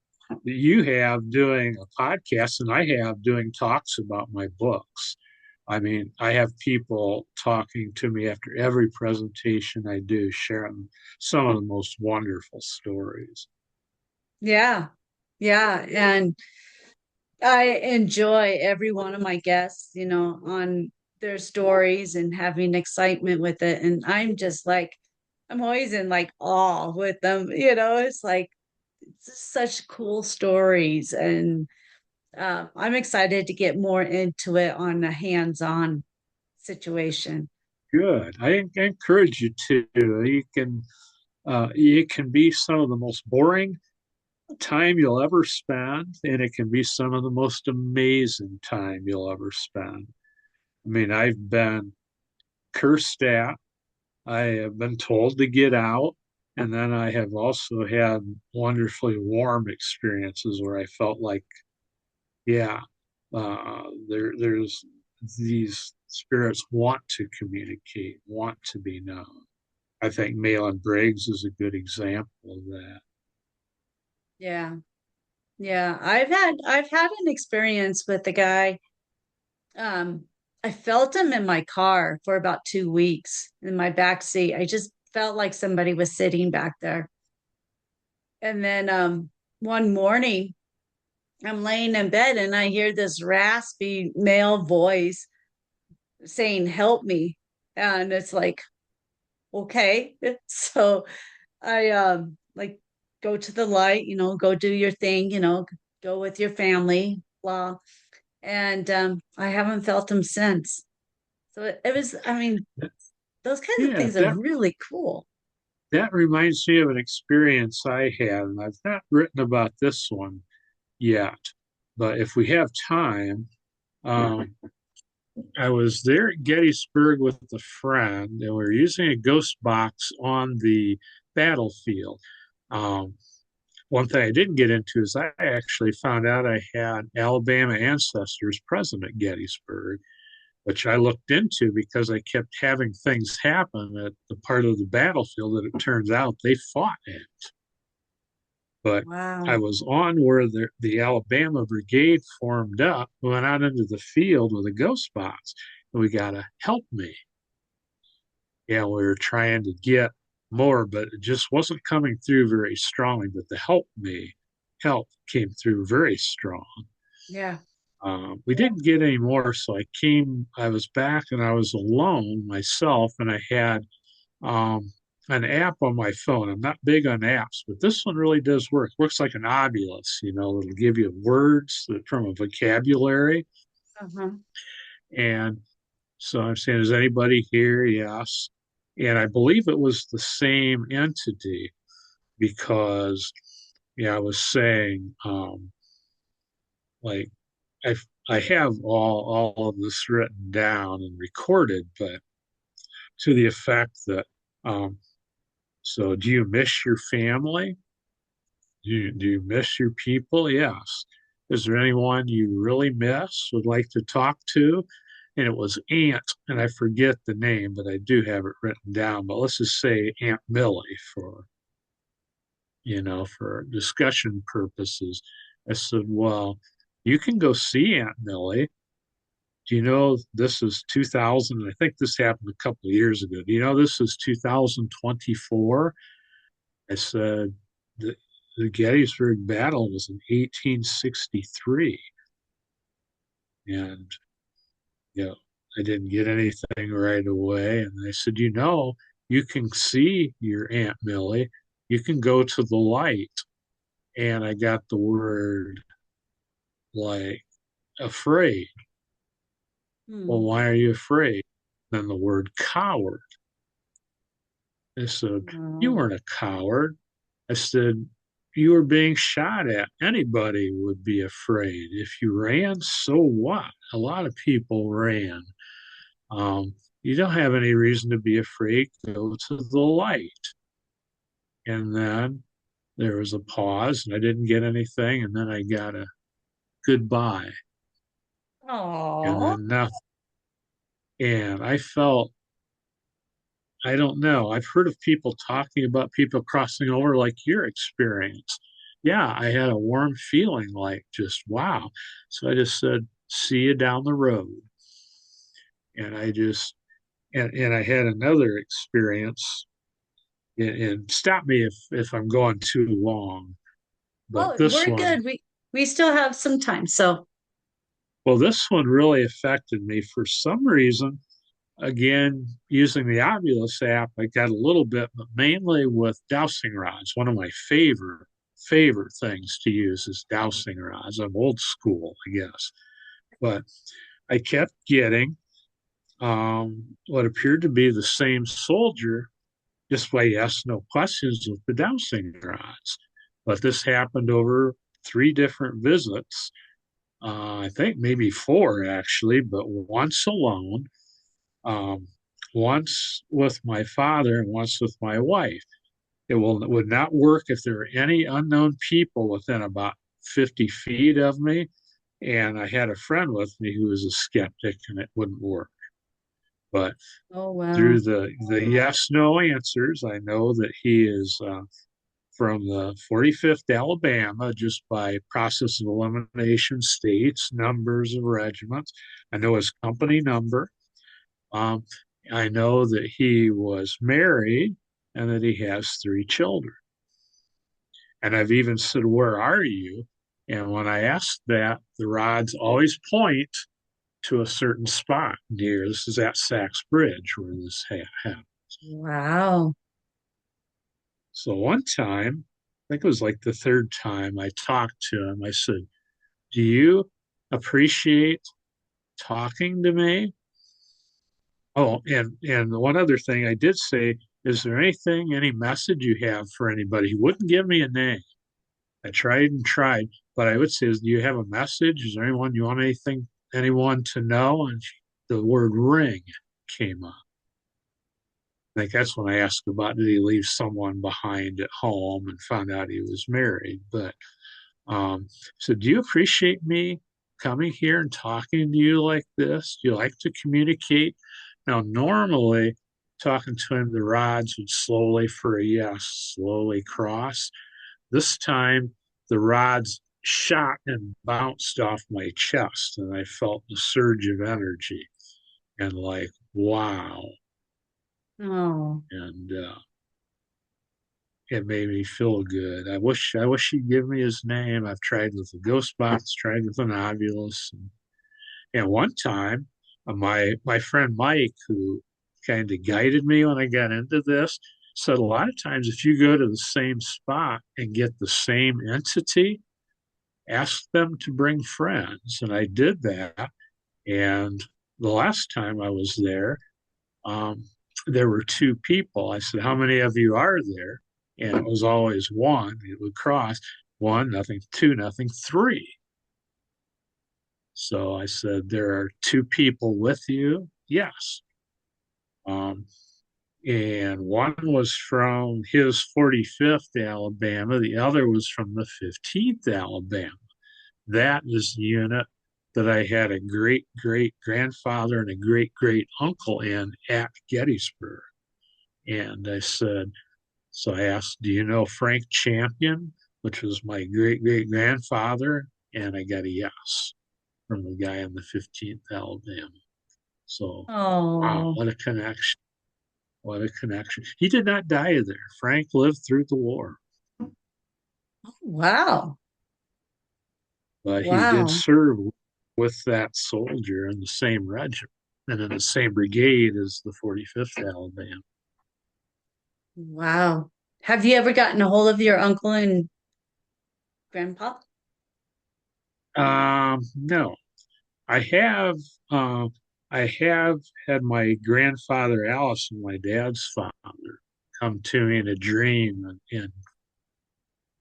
Speaker 2: you have doing a podcast and I have doing talks about my books. I mean, I have people talking to me after every presentation I do, sharing some of the most wonderful stories.
Speaker 1: yeah. Yeah. And I enjoy every one of my guests, on their stories and having excitement with it. And I'm just like, I'm always in like awe with them. It's like it's just such cool stories. And I'm excited to get more into it on a hands-on situation.
Speaker 2: Good. I encourage you to. It can be some of the most boring time you'll ever spend, and it can be some of the most amazing time you'll ever spend. I mean, I've been cursed at. I have been told to get out. And then I have also had wonderfully warm experiences where I felt like, yeah, there's these spirits want to communicate, want to be known. I think Malin Briggs is a good example of that.
Speaker 1: Yeah. Yeah. I've had an experience with a guy. Um, I felt him in my car for about 2 weeks in my back seat. I just felt like somebody was sitting back there. And then one morning, I'm laying in bed and I hear this raspy male voice saying, "Help me." And it's like, okay. So I like go to the light, go do your thing, go with your family, blah. And I haven't felt him since. So it was, I mean, those kinds of
Speaker 2: Yeah,
Speaker 1: things are really cool.
Speaker 2: that reminds me of an experience I had, and I've not written about this one yet, but if we have time, um, I was there at Gettysburg with a friend, and we were using a ghost box on the battlefield. Um, One thing I didn't get into is I actually found out I had Alabama ancestors present at Gettysburg, which I looked into because I kept having things happen at the part of the battlefield that it turns out they fought in. But I
Speaker 1: Wow.
Speaker 2: was on where the Alabama Brigade formed up, went out into the field with a ghost box, and we got to help me. And we were trying to get more, but it just wasn't coming through very strongly. But the help came through very strong.
Speaker 1: Yeah.
Speaker 2: We didn't get any more, so I was back and I was alone myself, and I had an app on my phone. I'm not big on apps, but this one really does work. Works like an obulus, it'll give you words from a vocabulary.
Speaker 1: Uh-huh.
Speaker 2: And so I'm saying, is anybody here? Yes. And I believe it was the same entity because, yeah, I was saying, like, I I have all of this written down and recorded, but to the effect that, um, so do you miss your family? Do you miss your people? Yes. Is there anyone you really miss, would like to talk to? And it was Aunt, and I forget the name, but I do have it written down. But let's just say Aunt Millie for discussion purposes. I said, well, you can go see Aunt Millie. Do you know this is 2000? I think this happened a couple of years ago. Do you know this is 2024? I said, the Gettysburg Battle was in 1863. And, you know, I didn't get anything right away. And I said, you can see your Aunt Millie. You can go to the light. And I got the word like afraid. Well,
Speaker 1: Hmm.
Speaker 2: why are you afraid? Then the word coward. I said, you
Speaker 1: Oh.
Speaker 2: weren't a coward. I said, you were being shot at. Anybody would be afraid. If you ran, so what? A lot of people ran. You don't have any reason to be afraid. Go to the light. And then there was a pause, and I didn't get anything. And then I got a goodbye, and
Speaker 1: Oh.
Speaker 2: then nothing. And I felt, I don't know. I've heard of people talking about people crossing over like your experience. Yeah, I had a warm feeling like just wow. So I just said, see you down the road. And I just, and I had another experience, and stop me if I'm going too long, but
Speaker 1: Oh, we're good. We still have some time. So,
Speaker 2: this one really affected me for some reason. Again, using the Oculus app, I got a little bit, but mainly with dowsing rods. One of my favorite things to use is dowsing rods. I'm old school, I guess. But I kept getting what appeared to be the same soldier just by yes, no questions with the dowsing rods. But this happened over 3 different visits. I think maybe 4 actually, but once alone, um, once with my father and once with my wife. Would not work if there were any unknown people within about 50 feet of me. And I had a friend with me who was a skeptic, and it wouldn't work. But
Speaker 1: oh wow.
Speaker 2: through the yes no answers, I know that he is from the 45th Alabama, just by process of elimination, states, numbers of regiments. I know his company number. Um, I know that he was married and that he has 3 children. And I've even said, where are you? And when I ask that, the rods always point to a certain spot near. This is at Sachs Bridge where this happened.
Speaker 1: Wow.
Speaker 2: So one time, I think it was like the third time I talked to him, I said, do you appreciate talking to me? Oh, and one other thing I did say, is there any message you have for anybody? He wouldn't give me a name. I tried and tried, but I would say, do you have a message? Is there anyone you want anyone to know? And the word ring came up. I think that's when I asked about did he leave someone behind at home and found out he was married. But so do you appreciate me coming here and talking to you like this? Do you like to communicate? Now, normally talking to him, the rods would slowly, for a yes, slowly cross. This time, the rods shot and bounced off my chest, and I felt the surge of energy and like, wow.
Speaker 1: Oh,
Speaker 2: And it made me feel good. I wish he'd give me his name. I've tried with the ghost box, tried with an ovulus, and one time, my friend Mike, who kind of guided me when I got into this, said a lot of times if you go to the same spot and get the same entity, ask them to bring friends. And I did that. And the last time I was um, there were two people. I said, "How many of you are there?" And it was always one. It would cross one, nothing, two, nothing, three. So I said, "There are two people with you?" Yes. Um, and one was from his 45th Alabama, the other was from the 15th Alabama. That is the unit that I had a great great grandfather and a great great uncle in at Gettysburg. And I said, so I asked, "Do you know Frank Champion?" Which was my great great grandfather. And I got a yes from the guy in the 15th Alabama. So, wow,
Speaker 1: oh,
Speaker 2: what a connection. What a connection. He did not die there. Frank lived through the war,
Speaker 1: wow,
Speaker 2: but he did
Speaker 1: wow,
Speaker 2: serve with that soldier in the same regiment and in the same brigade as the 45th Alabama.
Speaker 1: wow. Have you ever gotten a hold of your uncle and grandpa?
Speaker 2: No, I have, um, I have had my grandfather Allison, my dad's father, come to me in a dream and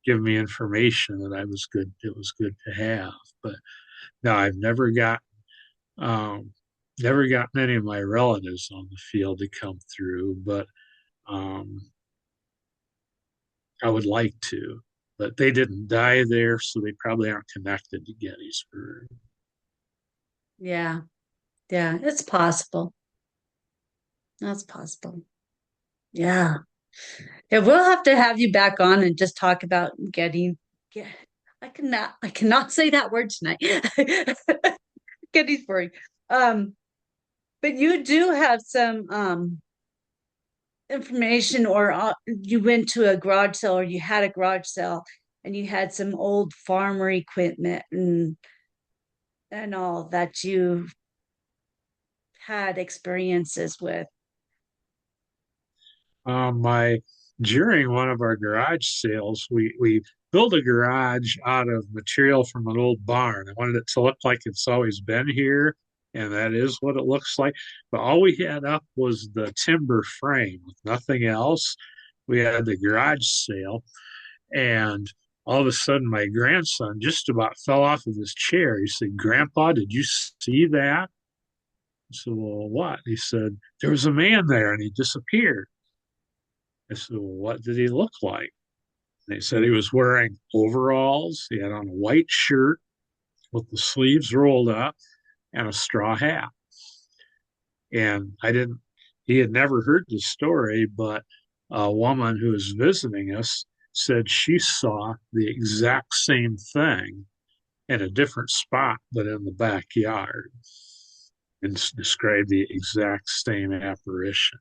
Speaker 2: give me information that I was good. It was good to have, but no, I've um, never gotten any of my relatives on the field to come through, but um, I would like to. But they didn't die there, so they probably aren't connected to Gettysburg.
Speaker 1: Yeah, yeah, it's possible. That's possible. Yeah. Yeah, we'll have to have you back on and just talk about get, I cannot say that word tonight. Gettysburg. Um, but you do have some information, or you went to a garage sale, or you had a garage sale and you had some old farmer equipment and all that you had experiences with.
Speaker 2: My During one of our garage sales, we built a garage out of material from an old barn. I wanted it to look like it's always been here, and that is what it looks like. But all we had up was the timber frame with nothing else. We had the garage sale, and all of a sudden, my grandson just about fell off of his chair. He said, "Grandpa, did you see that?" I said, "Well, what?" He said, "There was a man there, and he disappeared." I said, "Well, what did he look like?" They said he was wearing overalls. He had on a white shirt with the sleeves rolled up and a straw hat. And I didn't, he had never heard the story, but a woman who was visiting us said she saw the exact same thing in a different spot, but in the backyard, and described the exact same apparition.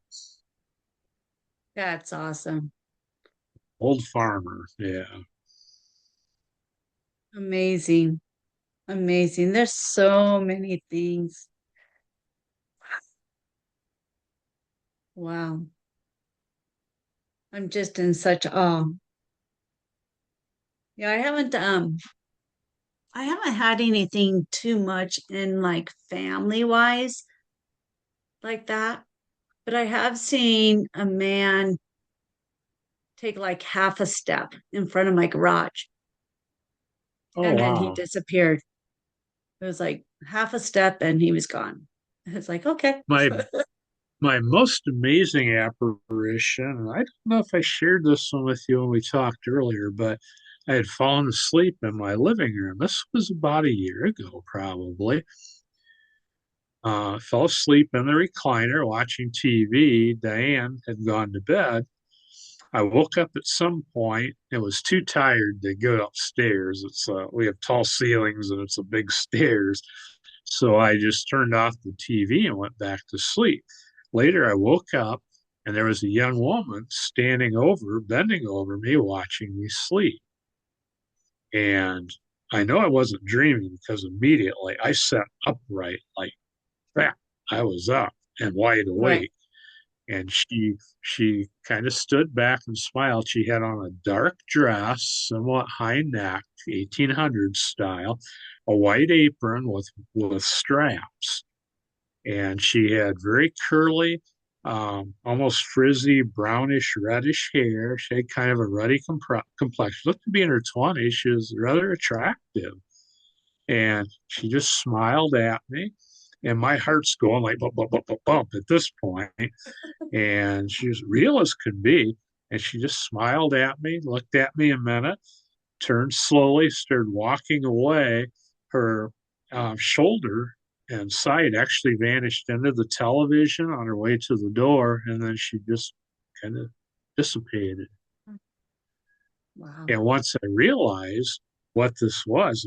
Speaker 1: That's awesome.
Speaker 2: Old farmer, yeah.
Speaker 1: Amazing. Amazing. There's so many things. Wow. I'm just in such awe. Yeah, I haven't had anything too much in like family wise like that, but I have seen a man take like half a step in front of my garage
Speaker 2: Oh,
Speaker 1: and then he
Speaker 2: wow.
Speaker 1: disappeared. It was like half a step and he was gone. It's like, okay.
Speaker 2: My my most amazing apparition, and I don't know if I shared this one with you when we talked earlier, but I had fallen asleep in my living room. This was about a year ago, probably. Fell asleep in the recliner watching TV. Diane had gone to bed. I woke up at some point and was too tired to go upstairs. It's we have tall ceilings and it's a big stairs. So I just turned off the TV and went back to sleep. Later, I woke up and there was a young woman bending over me, watching me sleep. And I know I wasn't dreaming because immediately I sat upright like that. I was up and wide
Speaker 1: Right.
Speaker 2: awake. And she kind of stood back and smiled. She had on a dark dress, somewhat high neck, 1800s style, a white apron with straps, and she had very curly, almost frizzy, brownish, reddish hair. She had kind of a ruddy complexion. Looked to be in her 20s. She was rather attractive, and she just smiled at me. And my heart's going like bump, bump, bump, bump, bump at this point. And she was real as could be. And she just smiled at me, looked at me a minute, turned slowly, started walking away. Her shoulder and side actually vanished into the television on her way to the door, and then she just kind of dissipated.
Speaker 1: Wow.
Speaker 2: And once I realized what this was,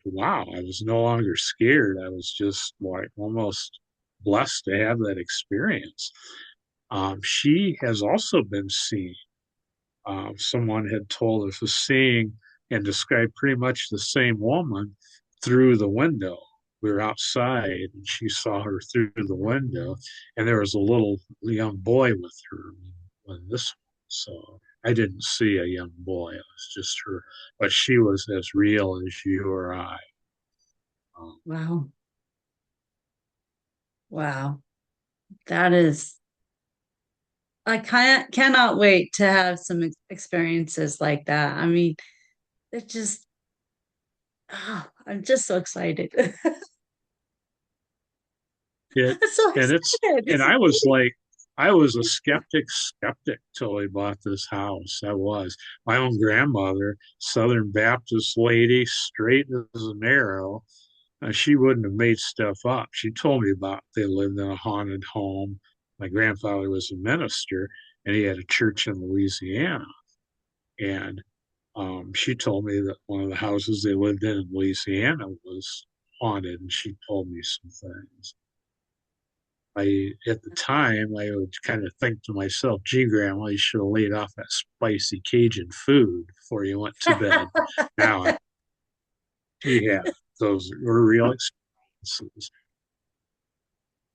Speaker 2: wow, I was no longer scared. I was just like almost blessed to have that experience. She has also been seen. Someone had told us was seeing and described pretty much the same woman through the window. We were outside and she saw her through the window, and there was a little young boy with her when this. So I didn't see a young boy; it was just her, but she was as real as you or I. Um,
Speaker 1: Wow. Wow. That is, I cannot wait to have some experiences like that. I mean, it just, I'm just so excited.
Speaker 2: it
Speaker 1: I'm so
Speaker 2: and it's
Speaker 1: excited.
Speaker 2: and
Speaker 1: This is
Speaker 2: I was
Speaker 1: great.
Speaker 2: like, I was a skeptic till I bought this house. I was. My own grandmother, Southern Baptist lady, straight as an arrow. She wouldn't have made stuff up. She told me about they lived in a haunted home. My grandfather was a minister, and he had a church in Louisiana. And she told me that one of the houses they lived in Louisiana was haunted, and she told me some things. At the time, I would kind of think to myself, gee, Grandma, you should have laid off that spicy Cajun food before you went to bed. Now, yeah, those were real experiences.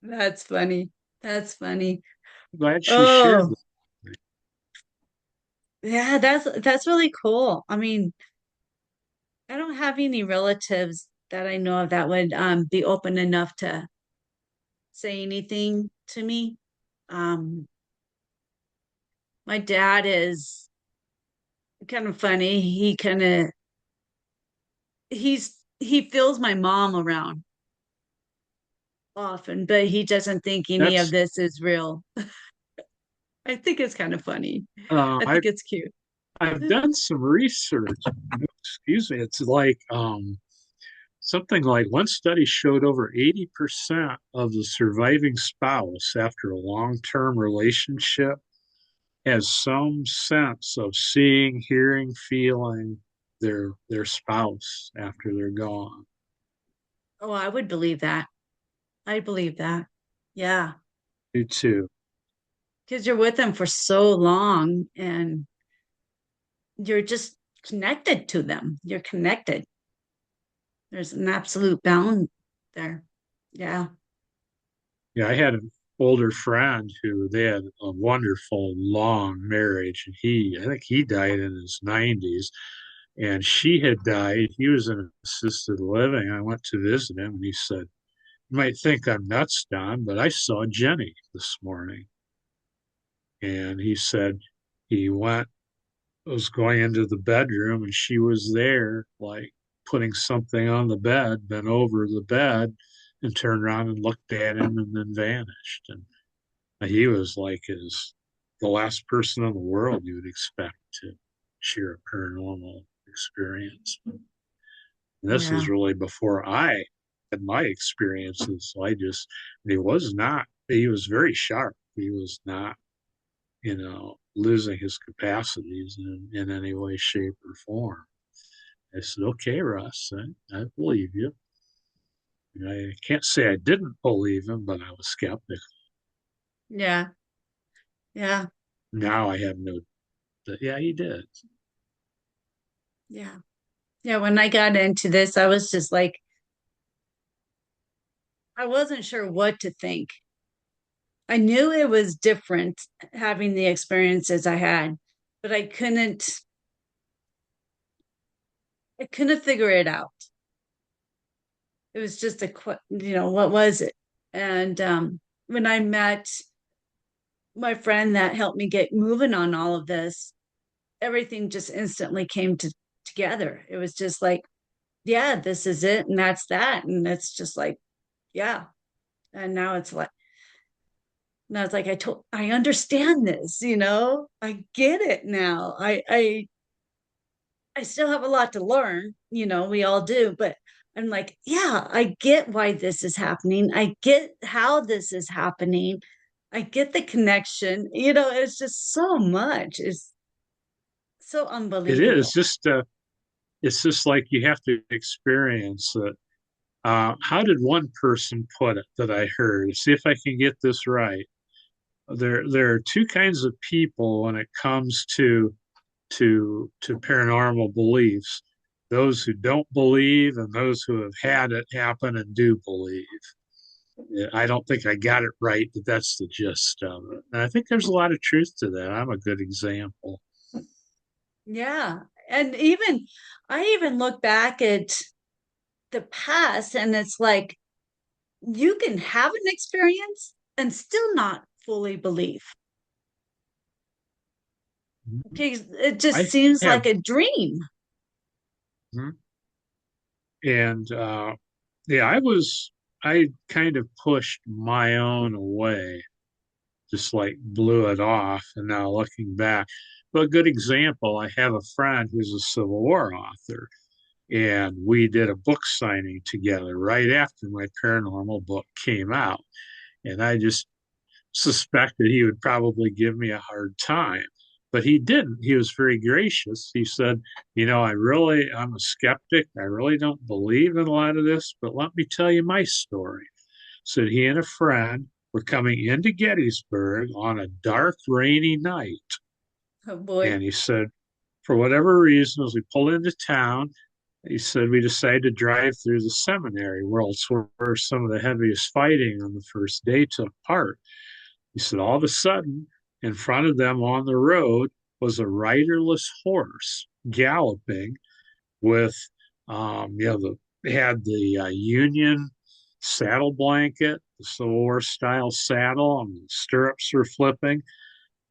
Speaker 1: That's funny. That's funny.
Speaker 2: I'm glad she shared
Speaker 1: Oh,
Speaker 2: that.
Speaker 1: yeah, that's really cool. I mean, I don't have any relatives that I know of that would be open enough to say anything to me. Um, my dad is kind of funny. He feels my mom around often, but he doesn't think any of
Speaker 2: That's
Speaker 1: this is real. I think it's kind of funny.
Speaker 2: uh,
Speaker 1: I
Speaker 2: I
Speaker 1: think it's cute.
Speaker 2: I've done some research. Excuse me. It's like something like one study showed over 80% of the surviving spouse after a long-term relationship has some sense of seeing, hearing, feeling their spouse after they're gone.
Speaker 1: Oh, I would believe that. I believe that. Yeah,
Speaker 2: Me too.
Speaker 1: because you're with them for so long and you're just connected to them. You're connected. There's an absolute bound there. Yeah.
Speaker 2: Yeah, I had an older friend who they had a wonderful long marriage, and I think he died in his 90s, and she had died. He was in assisted living. I went to visit him, and he said, "You might think I'm nuts, Don, but I saw Jenny this morning." And he said he was going into the bedroom, and she was there, like putting something on the bed, bent over the bed, and turned around and looked at him and then vanished. And he was like the last person in the world you would expect to share a paranormal experience. And this
Speaker 1: Yeah.
Speaker 2: was really before I had my experiences. So he was very sharp. He was not, losing his capacities in any way, shape, or form. I said, okay, Russ, I believe you. And I can't say I didn't believe him, but I was skeptical.
Speaker 1: Yeah. Yeah.
Speaker 2: Now I have no, yeah, he did.
Speaker 1: Yeah. Yeah. When I got into this, I was just like, I wasn't sure what to think. I knew it was different having the experiences I had, but I couldn't figure it out. It was just what was it? And when I met my friend that helped me get moving on all of this, everything just instantly came together. It was just like, yeah, this is it, and that's that, and it's just like, yeah. And now it's like I understand this, I get it now. I still have a lot to learn, we all do, but I'm like, yeah, I get why this is happening. I get how this is happening. I get the connection. It's just so much. It's so
Speaker 2: It is
Speaker 1: unbelievable.
Speaker 2: just, it's just like you have to experience it. How did one person put it that I heard? See if I can get this right. There are two kinds of people when it comes to paranormal beliefs: those who don't believe and those who have had it happen and do believe. Yeah, I don't think I got it right, but that's the gist of it. And I think there's a lot of truth to that. I'm a good example.
Speaker 1: Yeah. And I even look back at the past, and it's like you can have an experience and still not fully believe. Because it just
Speaker 2: I
Speaker 1: seems
Speaker 2: have,
Speaker 1: like a dream.
Speaker 2: and yeah, I kind of pushed my own away, just like blew it off. And now looking back, but a good example, I have a friend who's a Civil War author, and we did a book signing together right after my paranormal book came out. And I just suspected he would probably give me a hard time, but he didn't. He was very gracious. He said, I'm a skeptic. I really don't believe in a lot of this, but let me tell you my story. Said he and a friend were coming into Gettysburg on a dark, rainy night.
Speaker 1: Oh boy.
Speaker 2: And he said, for whatever reason, as we pulled into town, he said we decided to drive through the seminary, where some of the heaviest fighting on the first day took part. He said all of a sudden, in front of them on the road was a riderless horse galloping with, they had the Union saddle blanket, the Civil War style saddle, and the stirrups were flipping,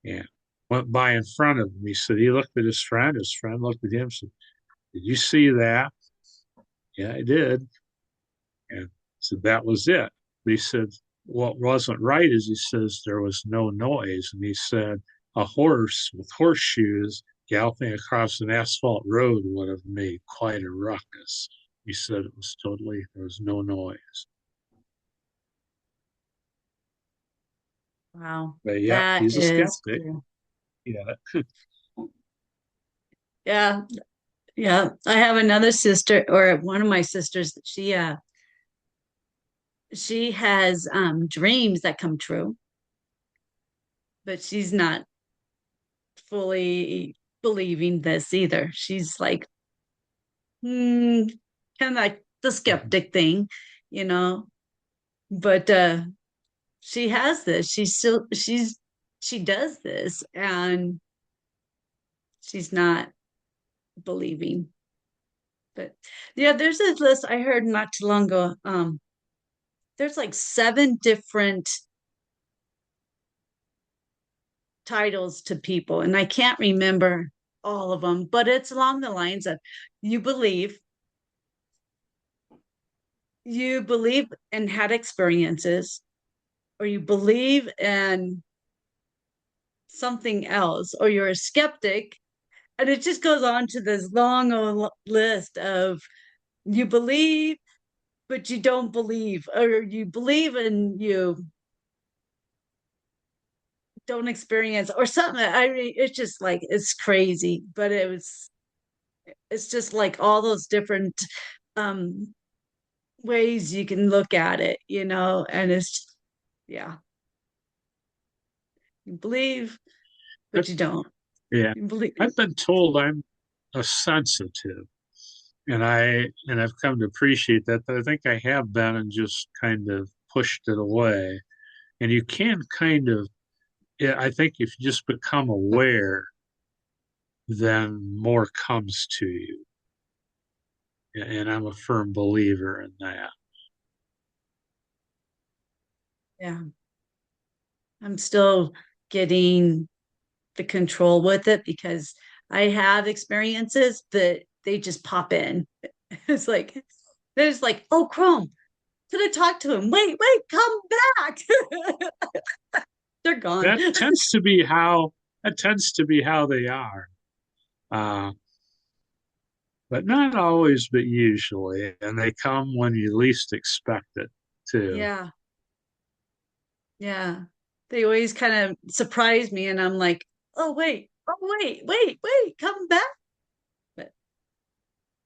Speaker 2: and went by in front of him. He said he looked at his friend. His friend looked at him and said, "Did you see that?" Yeah, I did. And so that was it. But he said, what wasn't right is he says there was no noise. And he said a horse with horseshoes galloping across an asphalt road would have made quite a ruckus. He said there was no noise.
Speaker 1: Wow.
Speaker 2: But yeah,
Speaker 1: That
Speaker 2: he's a
Speaker 1: is
Speaker 2: skeptic.
Speaker 1: cool.
Speaker 2: Yeah.
Speaker 1: Yeah. Yeah. I have another sister, or one of my sisters. She has dreams that come true, but she's not fully believing this either. She's like, kind of like the skeptic thing, you know. But she has this. She does this, and she's not believing. But yeah, there's this list I heard not too long ago. There's like 7 different titles to people, and I can't remember all of them, but it's along the lines of you believe, you believe and had experiences, or you believe in something else, or you're a skeptic. And it just goes on to this long list of you believe, but you don't believe, or you believe and you don't experience, or something. I mean, it's just like, it's crazy, but it's just like all those different um ways you can look at it, and yeah, you believe, but
Speaker 2: But
Speaker 1: you don't.
Speaker 2: yeah,
Speaker 1: You believe.
Speaker 2: I've been told I'm a sensitive, and I've come to appreciate that. But I think I have been and just kind of pushed it away. And you can kind of, yeah, I think if you just become aware, then more comes to you. And I'm a firm believer in that.
Speaker 1: Yeah, I'm still getting the control with it because I have experiences that they just pop in. It's like, there's like, oh, Chrome, could I talk to him? Wait, come back. They're gone.
Speaker 2: That tends to be how that tends to be how they are. Uh, but not always, but usually. And they come when you least expect it too.
Speaker 1: Yeah, yeah. They always kind of surprise me, and I'm like, wait, come back. But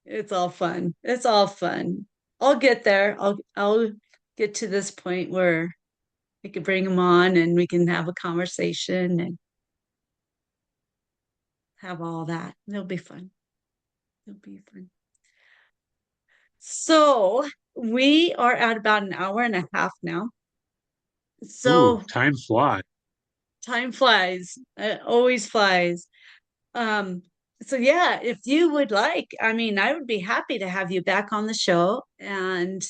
Speaker 1: it's all fun. It's all fun. I'll get there. I'll get to this point where we could bring them on and we can have a conversation and have all that. It'll be fun. It'll be fun. So we are at about an hour and a half now.
Speaker 2: Ooh,
Speaker 1: So
Speaker 2: time flies.
Speaker 1: time flies. It always flies. Um, so yeah, if you would like, I mean, I would be happy to have you back on the show and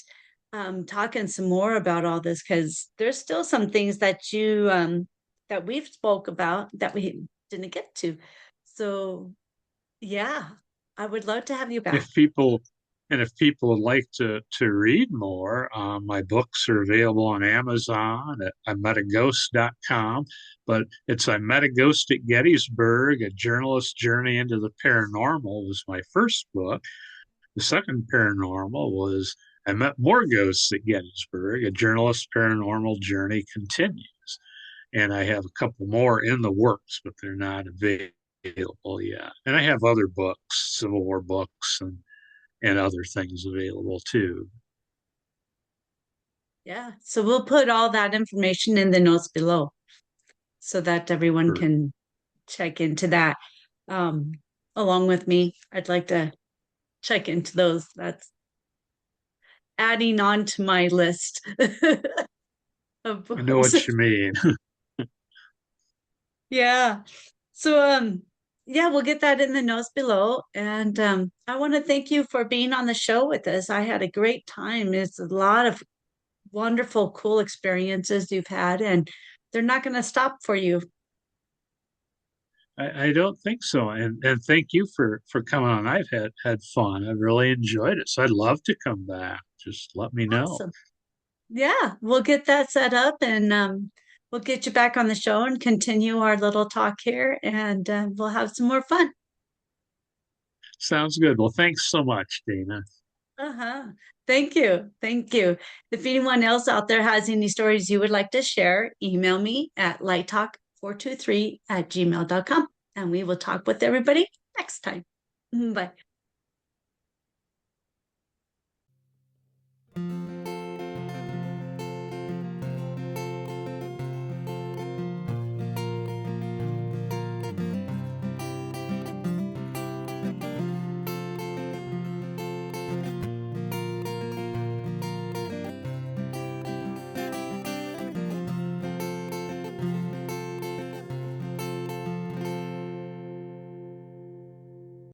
Speaker 1: talking some more about all this, because there's still some things that we've spoke about that we didn't get to. So yeah, I would love to have you back.
Speaker 2: If people if people would like to read more, my books are available on Amazon at imetaghost.com. But it's I Met a Ghost at Gettysburg, A Journalist's Journey into the Paranormal was my first book. The second paranormal was I Met More Ghosts at Gettysburg, A Journalist's Paranormal Journey Continues. And I have a couple more in the works, but they're not available yet. And I have other books, Civil War books, and other things available too.
Speaker 1: Yeah. So we'll put all that information in the notes below so that everyone
Speaker 2: For,
Speaker 1: can check into that. Um, Along with me, I'd like to check into those. That's adding on to my list of
Speaker 2: I know
Speaker 1: books.
Speaker 2: what you mean.
Speaker 1: Yeah. So yeah, we'll get that in the notes below. And I want to thank you for being on the show with us. I had a great time. It's a lot of wonderful, cool experiences you've had, and they're not going to stop for you.
Speaker 2: I don't think so. And thank you for coming on. I've had fun. I've really enjoyed it. So I'd love to come back. Just let me know.
Speaker 1: Awesome. Yeah, we'll get that set up and we'll get you back on the show and continue our little talk here, and we'll have some more fun.
Speaker 2: Sounds good. Well, thanks so much, Dana.
Speaker 1: Uh-huh. Thank you. Thank you. If anyone else out there has any stories you would like to share, email me at lighttalk423@gmail.com, and we will talk with everybody next time. Bye.